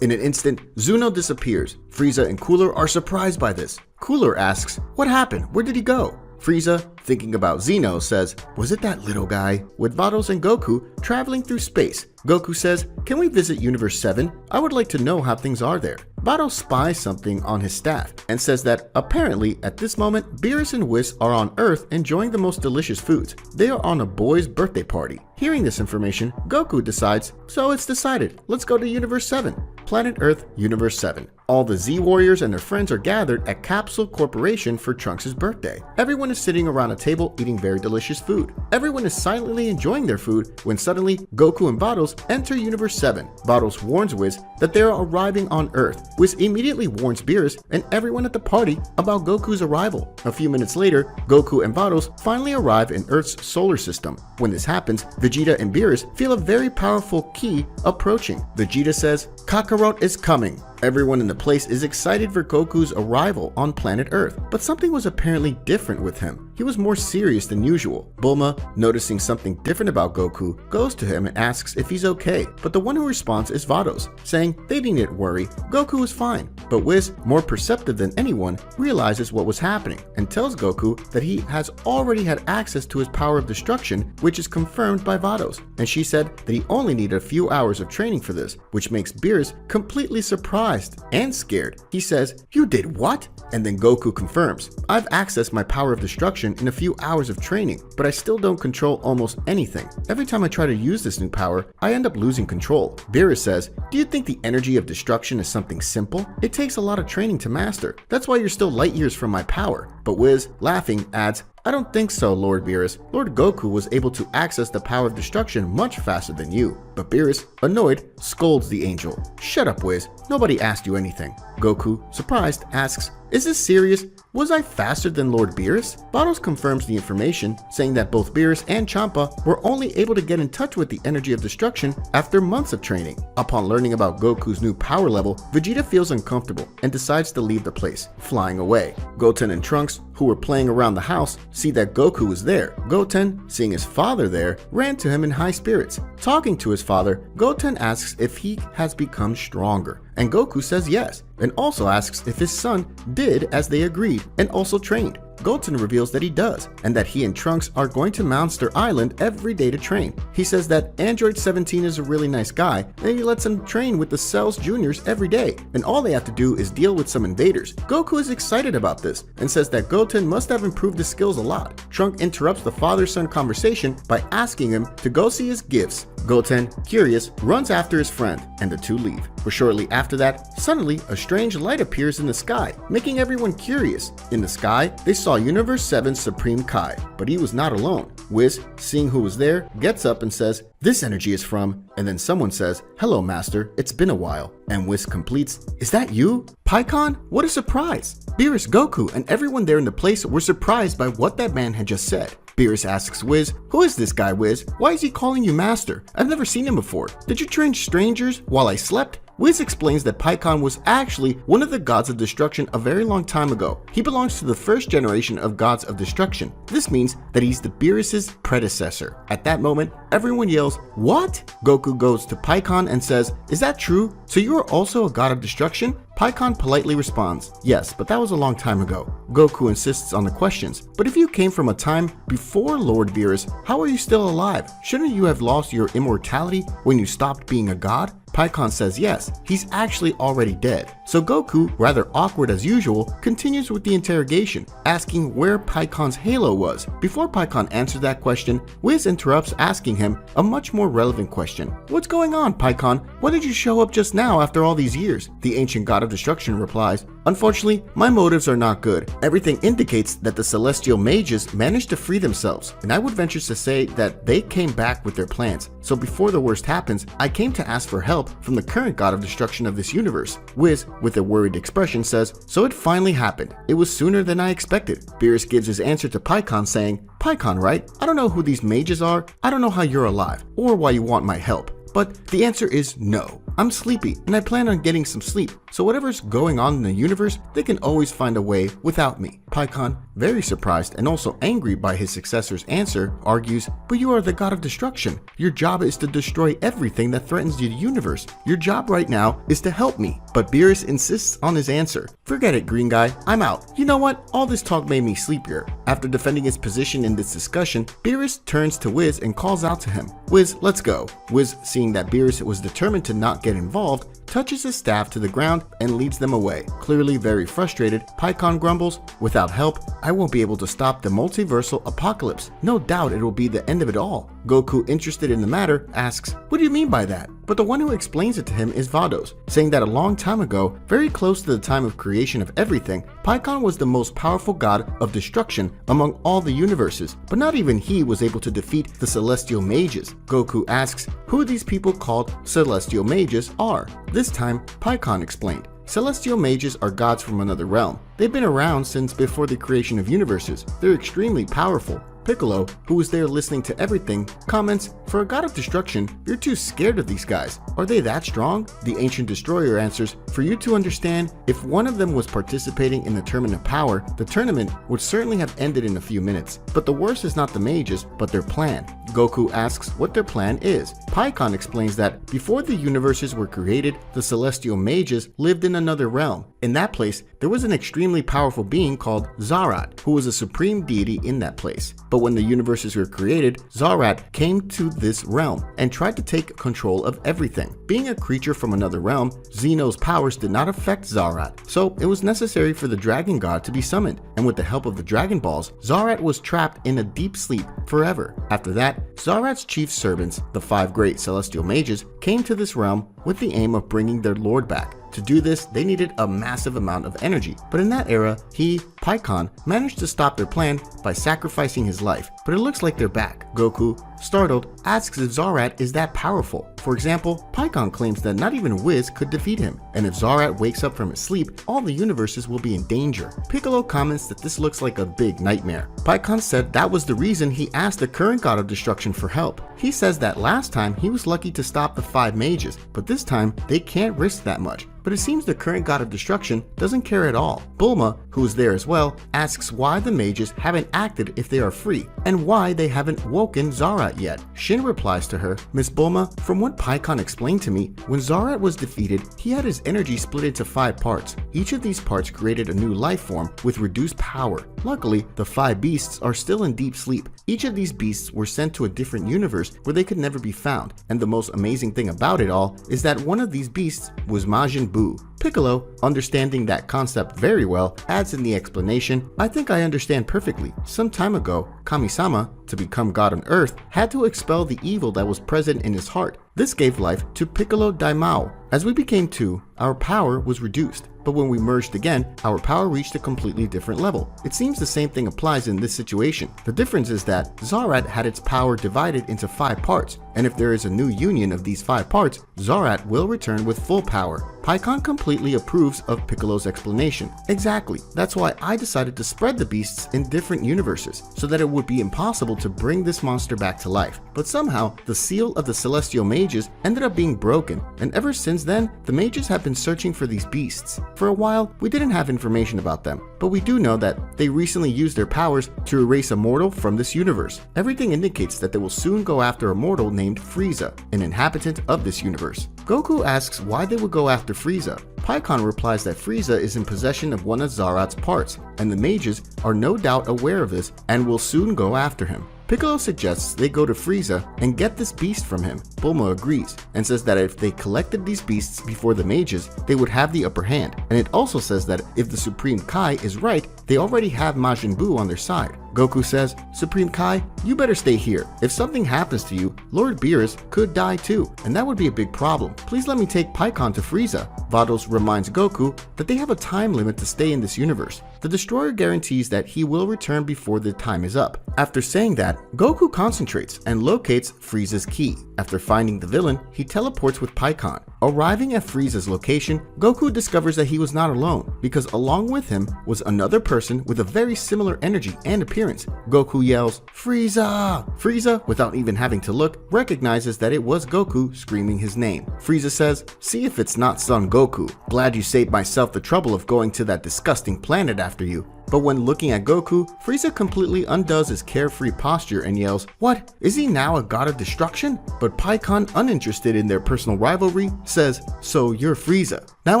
[SPEAKER 1] In an instant, Zuno disappears. Frieza and Cooler are surprised by this. Cooler asks, "What happened? Where did he go?" Frieza, thinking about Zeno, says, "Was it that little guy?" With Vados and Goku traveling through space, Goku says, "Can we visit Universe 7? I would like to know how things are there." Vados spies something on his staff and says that apparently at this moment, Beerus and Whis are on Earth enjoying the most delicious foods. They are on a boy's birthday party. Hearing this information, Goku decides, "So it's decided. Let's go to Universe 7. Planet Earth, Universe 7. All the Z-Warriors and their friends are gathered at Capsule Corporation for Trunks' birthday. Everyone is sitting around a table eating very delicious food. Everyone is silently enjoying their food when suddenly Goku and Vados enter Universe 7. Vados warns Whis that they are arriving on Earth. Whis immediately warns Beerus and everyone at the party about Goku's arrival. A few minutes later, Goku and Vados finally arrive in Earth's solar system. When this happens, Vegeta and Beerus feel a very powerful ki approaching. Vegeta says, "Kakarot is coming." Everyone in the place is excited for Goku's arrival on planet Earth, but something was apparently different with him. he was more serious than usual. Bulma, noticing something different about Goku, goes to him and asks if he's okay, but the one who responds is Vados, saying they needn't worry, Goku is fine. But Whis, more perceptive than anyone, realizes what was happening and tells Goku that he has already had access to his power of destruction, which is confirmed by Vados, and she said that he only needed a few hours of training for this, which makes Beerus completely surprised and scared. He says, "You did what?" And then Goku confirms, "I've accessed my power of destruction in a few hours of training, but I still don't control almost anything. Every time I try to use this new power, I end up losing control." Beerus says, "Do you think the energy of destruction is something simple? It takes a lot of training to master. That's why you're still light years from my power." But Whis, laughing, adds, "I don't think so, Lord Beerus. Lord Goku was able to access the power of destruction much faster than you." But Beerus, annoyed, scolds the angel. "Shut up, Whis. Nobody asked you anything." Goku, surprised, asks, "Is this serious? Was I faster than Lord Beerus?" Vados confirms the information, saying that both Beerus and Champa were only able to get in touch with the energy of destruction after months of training. Upon learning about Goku's new power level, Vegeta feels uncomfortable and decides to leave the place, flying away. Goten and Trunks, who were playing around the house, see that Goku is there. Goten, seeing his father there, ran to him in high spirits. Talking to his father, Goten asks if he has become stronger, and Goku says yes, and also asks if his son did as they agreed and also trained. Goten reveals that he does, and that he and Trunks are going to Monster Island every day to train. He says that Android 17 is a really nice guy, and he lets him train with the Cells Juniors every day, and all they have to do is deal with some invaders. Goku is excited about this, and says that Goten must have improved his skills a lot. Trunk interrupts the father-son conversation by asking him to go see his gifts. Goten, curious, runs after his friend, and the two leave. But shortly after that, suddenly a strange light appears in the sky, making everyone curious. In the sky, they saw Universe 7's Supreme Kai, but he was not alone. Whis, seeing who was there, gets up and says, "This energy is from," and then someone says, "Hello, Master, it's been a while." And Whis completes, "Is that you? Pycon? What a surprise!" Beerus, Goku, and everyone there in the place were surprised by what that man had just said. Beerus asks Whis, "Who is this guy, Whis? Why is he calling you master? I've never seen him before. Did you train strangers while I slept?" Whis explains that Pycon was actually one of the gods of destruction a very long time ago. He belongs to the first generation of gods of destruction. This means that he's the Beerus' predecessor. At that moment, everyone yells, "What?" Goku goes to Pycon and says, "Is that true? So you are also a god of destruction?" Pycon politely responds, "Yes, but that was a long time ago." Goku insists on the questions, "But if you came from a time before Lord Beerus, how are you still alive? Shouldn't you have lost your immortality when you stopped being a god?" Pycon says yes, he's actually already dead. So Goku, rather awkward as usual, continues with the interrogation, asking where Pycon's halo was. Before Pycon answers that question, Whis interrupts, asking him a much more relevant question. "What's going on, Pycon? Why did you show up just now after all these years?" The ancient god of destruction replies, "Unfortunately, my motives are not good. Everything indicates that the celestial mages managed to free themselves, and I would venture to say that they came back with their plans. So before the worst happens, I came to ask for help from the current god of destruction of this universe." Whis, with a worried expression, says, "So it finally happened. It was sooner than I expected." Beerus gives his answer to Pycon, saying, "Pycon, right? I don't know who these mages are. I don't know how you're alive, or why you want my help. But the answer is no. I'm sleepy, and I plan on getting some sleep, so whatever's going on in the universe, they can always find a way without me." Pycon, very surprised and also angry by his successor's answer, argues, "But you are the god of destruction. Your job is to destroy everything that threatens the universe. Your job right now is to help me." But Beerus insists on his answer. "Forget it, green guy. I'm out. You know what? All this talk made me sleepier." After defending his position in this discussion, Beerus turns to Whis and calls out to him, "Whis, let's go." Whis, seeing that Beerus was determined to not get involved, touches his staff to the ground and leads them away. Clearly very frustrated, Pycon grumbles, "Without help, I won't be able to stop the multiversal apocalypse. No doubt it will be the end of it all." Goku, interested in the matter, asks, "What do you mean by that?" But the one who explains it to him is Vados, saying that a long time ago, very close to the time of creation of everything, Pycon was the most powerful god of destruction among all the universes, but not even he was able to defeat the celestial mages. Goku asks who these people called celestial mages are. This time, Pycon explained. Celestial mages are gods from another realm. They've been around since before the creation of universes. They're extremely powerful. Piccolo, who was there listening to everything, comments, "For a god of destruction, you're too scared of these guys. Are they that strong?" The ancient destroyer answers, "For you to understand, if one of them was participating in the tournament of power, the tournament would certainly have ended in a few minutes. But the worst is not the mages, but their plan." Goku asks what their plan is. Pycon explains that before the universes were created, the celestial mages lived in another realm. In that place, there was an extremely powerful being called Zarat, who was a supreme deity in that place. But when the universes were created, Zarat came to this realm and tried to take control of everything. Being a creature from another realm, Zeno's powers did not affect Zarat, so it was necessary for the dragon god to be summoned, and with the help of the Dragon Balls, Zarat was trapped in a deep sleep forever. After that, Zarat's chief servants, the 5 great celestial mages, came to this realm with the aim of bringing their lord back. To do this, they needed a massive amount of energy, but in that era, he, Pycon, managed to stop their plan by sacrificing his life. But it looks like they're back. Goku, startled, asks if Zarat is that powerful. For example, Pycon claims that not even Whis could defeat him, and if Zarat wakes up from his sleep, all the universes will be in danger. Piccolo comments that this looks like a big nightmare. Pycon said that was the reason he asked the current god of destruction for help. He says that last time he was lucky to stop the 5 mages, but this time they can't risk that much. But it seems the current god of destruction doesn't care at all. Bulma, who is there as well, asks why the mages haven't acted if they are free, and why they haven't woken Zarat yet. Shin replies to her, "Miss Bulma, from what Pycon explained to me, when Zarat was defeated, he had his energy split into 5 parts. Each of these parts created a new life form with reduced power. Luckily, the 5 beasts are still in deep sleep. Each of these beasts were sent to a different universe where they could never be found, and the most amazing thing about it all is that one of these beasts was Majin Buu." Piccolo, understanding that concept very well, adds in the explanation, "I think I understand perfectly. Some time ago, Kami-sama, to become God on Earth, had to expel the evil that was present in his heart. This gave life to Piccolo Daimao. As we became 2, our power was reduced. But when we merged again, our power reached a completely different level. It seems the same thing applies in this situation. The difference is that Zarat had its power divided into 5 parts, and if there is a new union of these 5 parts, Zarat will return with full power." Pycon completely approves of Piccolo's explanation. "Exactly, that's why I decided to spread the beasts in different universes, so that it would be impossible to bring this monster back to life. But somehow, the seal of the celestial mages ended up being broken, and ever since then, the mages have been searching for these beasts. For a while, we didn't have information about them, but we do know that they recently used their powers to erase a mortal from this universe. Everything indicates that they will soon go after a mortal named Frieza, an inhabitant of this universe." Goku asks why they would go after Frieza. Pycon replies that Frieza is in possession of one of Zarat's parts, and the mages are no doubt aware of this and will soon go after him. Piccolo suggests they go to Frieza and get this beast from him. Bulma agrees and says that if they collected these beasts before the mages, they would have the upper hand. And it also says that if the Supreme Kai is right, they already have Majin Buu on their side. Goku says, "Supreme Kai, you better stay here. If something happens to you, Lord Beerus could die too, and that would be a big problem. Please let me take Pycon to Frieza." Vados reminds Goku that they have a time limit to stay in this universe. The Destroyer guarantees that he will return before the time is up. After saying that, Goku concentrates and locates Frieza's key. After finding the villain, he teleports with Pycon. Arriving at Frieza's location, Goku discovers that he was not alone, because along with him was another person with a very similar energy and appearance. Goku yells, "Frieza!" Frieza, without even having to look, recognizes that it was Goku screaming his name. Frieza says, "See if it's not Son Goku. Glad you saved myself the trouble of going to that disgusting planet after you." But when looking at Goku, Frieza completely undoes his carefree posture and yells, "What? Is he now a god of destruction?" But Pycon, uninterested in their personal rivalry, says, "So you're Frieza. Now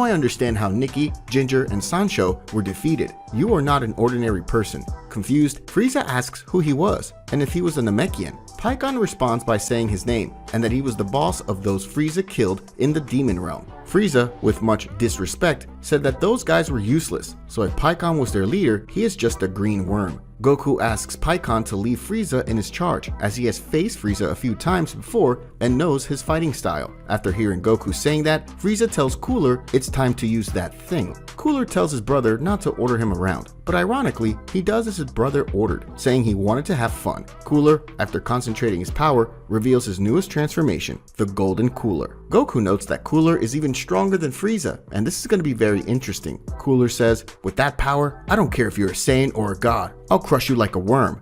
[SPEAKER 1] I understand how Nikki, Ginger, and Sancho were defeated. You are not an ordinary person." Confused, Frieza asks who he was, and if he was a Namekian. Pycon responds by saying his name, and that he was the boss of those Frieza killed in the demon realm. Frieza, with much disrespect, said that those guys were useless, so if Pycon was their leader, he is just a green worm. Goku asks Pycon to leave Frieza in his charge, as he has faced Frieza a few times before and knows his fighting style. After hearing Goku saying that, Frieza tells Cooler it's time to use that thing. Cooler tells his brother not to order him around, but ironically, he does as his brother ordered, saying he wanted to have fun. Cooler, after concentrating his power, reveals his newest transformation, the Golden Cooler. Goku notes that Cooler is even stronger than Frieza, and this is going to be very interesting. Cooler says, "With that power, I don't care if you're a Saiyan or a god. I'll crush you like a worm."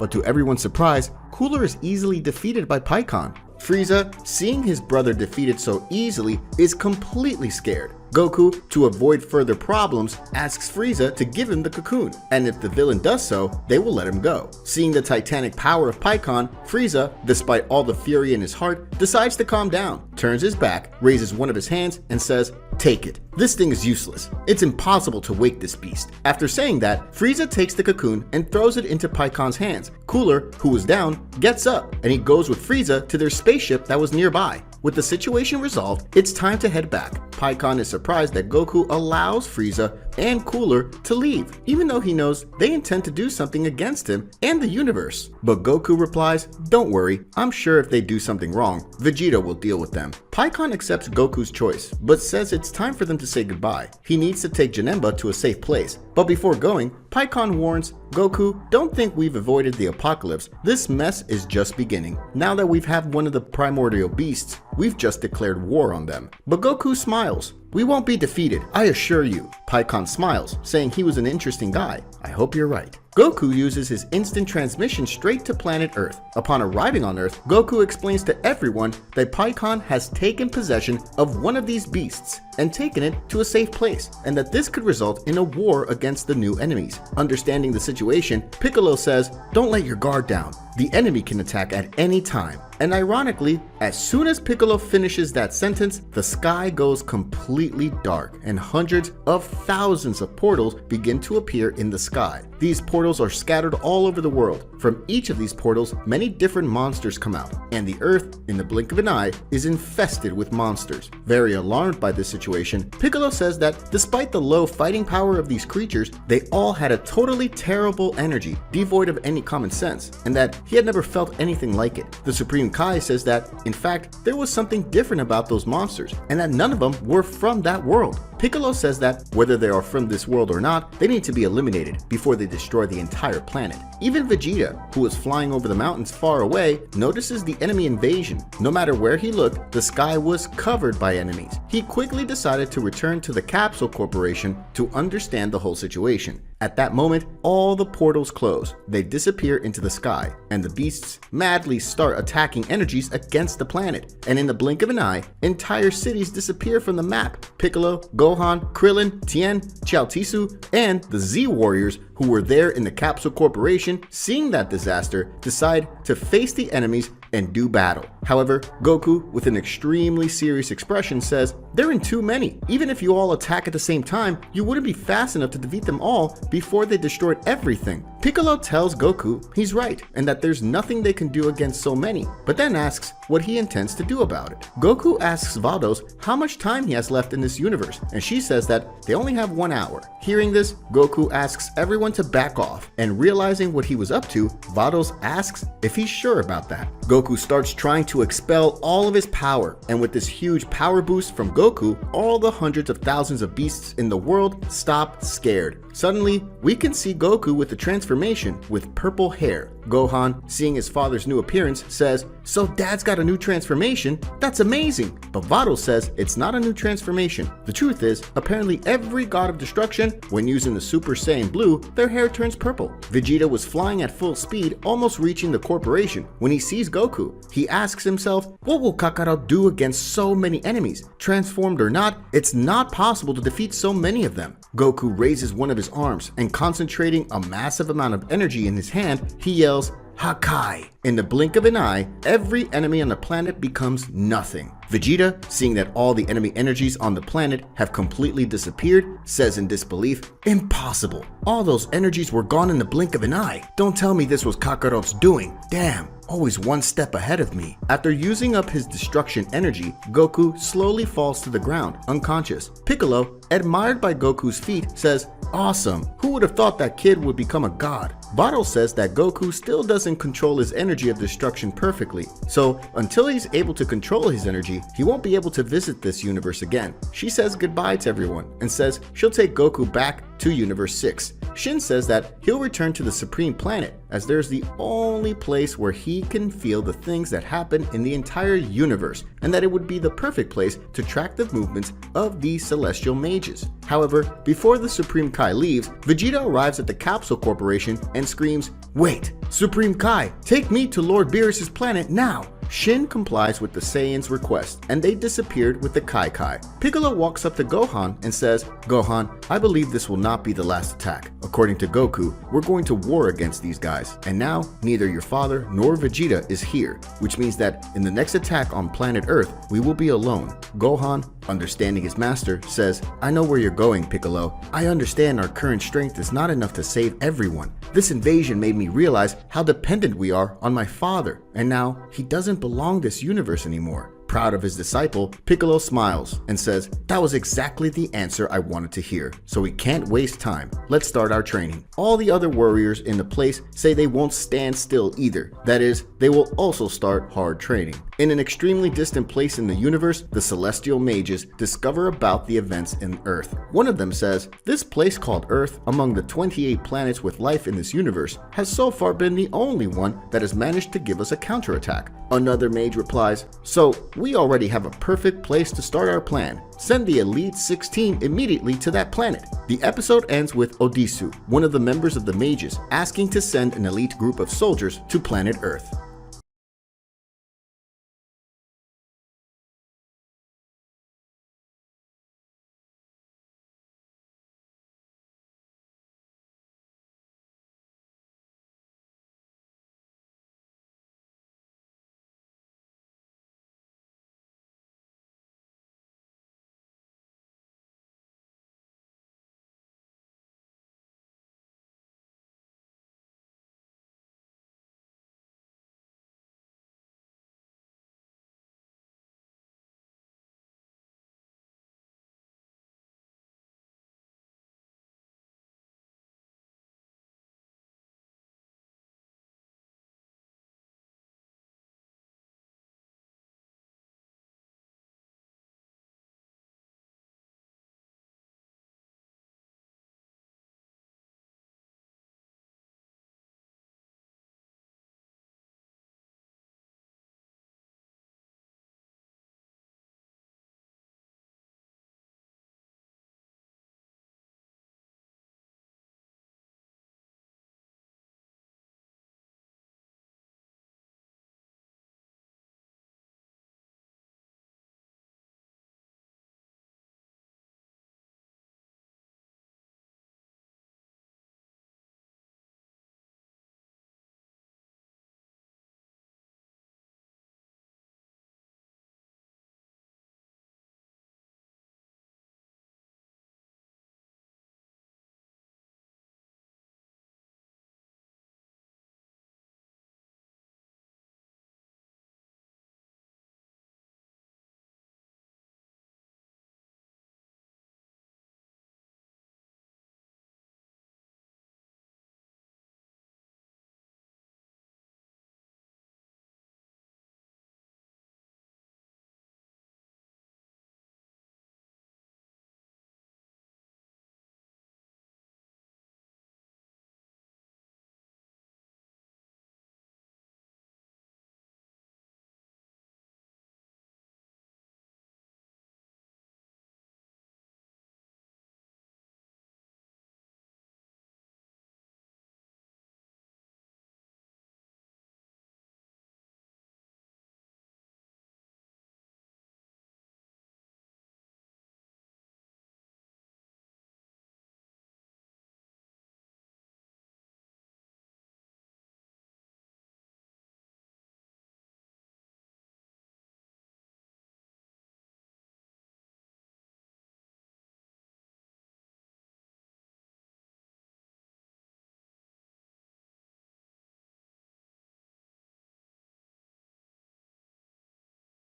[SPEAKER 1] but to everyone's surprise, Cooler is easily defeated by Pycon. Frieza, seeing his brother defeated so easily, is completely scared. Goku, to avoid further problems, asks Frieza to give him the cocoon, and if the villain does so, they will let him go. Seeing the titanic power of Pycon, Frieza, despite all the fury in his heart, decides to calm down, turns his back, raises one of his hands, and says, "Take it. This thing is useless. It's impossible to wake this beast." After saying that, Frieza takes the cocoon and throws it into Pycon's hands. Cooler, who was down, gets up, and he goes with Frieza to their spaceship that was nearby. With the situation resolved, it's time to head back. Pycon is surprised that Goku allows Frieza and Cooler to leave, even though he knows they intend to do something against him and the universe. But Goku replies, "Don't worry, I'm sure if they do something wrong, Vegeta will deal with them." Pycon accepts Goku's choice, but says it's time for them to say goodbye. He needs to take Janemba to a safe place. But before going, Pycon warns, "Goku, don't think we've avoided the apocalypse. This mess is just beginning. Now that we've had one of the primordial beasts, we've just declared war on them." But Goku smiles. "We won't be defeated, I assure you." Pycon smiles, saying he was an interesting guy. "I hope you're right." Goku uses his instant transmission straight to planet Earth. Upon arriving on Earth, Goku explains to everyone that Pycon has taken possession of one of these beasts and taken it to a safe place, and that this could result in a war against the new enemies. Understanding the situation, Piccolo says, "Don't let your guard down. The enemy can attack at any time." And ironically, as soon as Piccolo finishes that sentence, the sky goes completely dark and hundreds of thousands of portals begin to appear in the sky. These portals are scattered all over the world. From each of these portals, many different monsters come out, and the Earth, in the blink of an eye, is infested with monsters. Very alarmed by this situation, Piccolo says that despite the low fighting power of these creatures, they all had a totally terrible energy, devoid of any common sense, and that he had never felt anything like it. The Supreme Kai says that, in fact, there was something different about those monsters, and that none of them were from that world. Piccolo says that whether they are from this world or not, they need to be eliminated before they destroy the entire planet. Even Vegeta, who was flying over the mountains far away, notices the enemy invasion. No matter where he looked, the sky was covered by enemies. He quickly decided to return to the Capsule Corporation to understand the whole situation. At that moment, all the portals close, they disappear into the sky, and the beasts madly start attacking energies against the planet. And in the blink of an eye, entire cities disappear from the map. Piccolo, Gohan, Krillin, Tien, Chaotisu, and the Z Warriors who were there in the Capsule Corporation, seeing that disaster, decide to face the enemies and do battle. However, Goku, with an extremely serious expression, says, "There are too many. Even if you all attack at the same time, you wouldn't be fast enough to defeat them all before they destroyed everything." Piccolo tells Goku he's right, and that there's nothing they can do against so many, but then asks what he intends to do about it. Goku asks Vados how much time he has left in this universe, and she says that they only have 1 hour. Hearing this, Goku asks everyone to back off, and realizing what he was up to, Vados asks if he's sure about that. Goku starts trying to expel all of his power, and with this huge power boost from Goku, all the hundreds of thousands of beasts in the world stop scared. Suddenly, we can see Goku with the transformation with purple hair. Gohan, seeing his father's new appearance, says, "So Dad's got a new transformation? That's amazing!" But Vados says it's not a new transformation. The truth is, apparently every god of destruction, when using the Super Saiyan Blue, their hair turns purple. Vegeta was flying at full speed, almost reaching the corporation, when he sees Goku. He asks himself, what will Kakarot do against so many enemies? Transformed or not, it's not possible to defeat so many of them. Goku raises one of his arms, and concentrating a massive amount of energy in his hand, he yells, "Hakai!" In the blink of an eye, every enemy on the planet becomes nothing. Vegeta, seeing that all the enemy energies on the planet have completely disappeared, says in disbelief, "Impossible! All those energies were gone in the blink of an eye. Don't tell me this was Kakarot's doing. Damn! Always one step ahead of me." After using up his destruction energy, Goku slowly falls to the ground, unconscious. Piccolo, admired by Goku's feat, says, "Awesome! Who would have thought that kid would become a god?" Vados says that Goku still doesn't control his energy of destruction perfectly, so until he's able to control his energy, he won't be able to visit this universe again. She says goodbye to everyone and says she'll take Goku back to Universe 6. Shin says that he'll return to the Supreme Planet, as there's the only place where he can feel the things that happen in the entire universe, and that it would be the perfect place to track the movements of these celestial mages. However, before the Supreme Kai leaves, Vegeta arrives at the Capsule Corporation and screams, "Wait! Supreme Kai, take me to Lord Beerus' planet now!" Shin complies with the Saiyan's request, and they disappeared with the Kai. Piccolo walks up to Gohan and says, "Gohan, I believe this will not be the last attack. According to Goku, we're going to war against these guys, and now neither your father nor Vegeta is here, which means that in the next attack on planet Earth, we will be alone." Gohan, understanding his master, says, "I know where you're going, Piccolo. I understand our current strength is not enough to save everyone. This invasion made me realize how dependent we are on my father, and now he doesn't belong this universe anymore." Proud of his disciple, Piccolo smiles and says, "That was exactly the answer I wanted to hear, so we can't waste time. Let's start our training." All the other warriors in the place say they won't stand still either. That is, they will also start hard training. In an extremely distant place in the universe, the Celestial Mages discover about the events in Earth. One of them says, "This place called Earth, among the 28 planets with life in this universe, has so far been the only one that has managed to give us a counterattack." Another mage replies, "So, we already have a perfect place to start our plan. Send the Elite 16 immediately to that planet." The episode ends with Odisu, one of the members of the mages, asking to send an elite group of soldiers to planet Earth.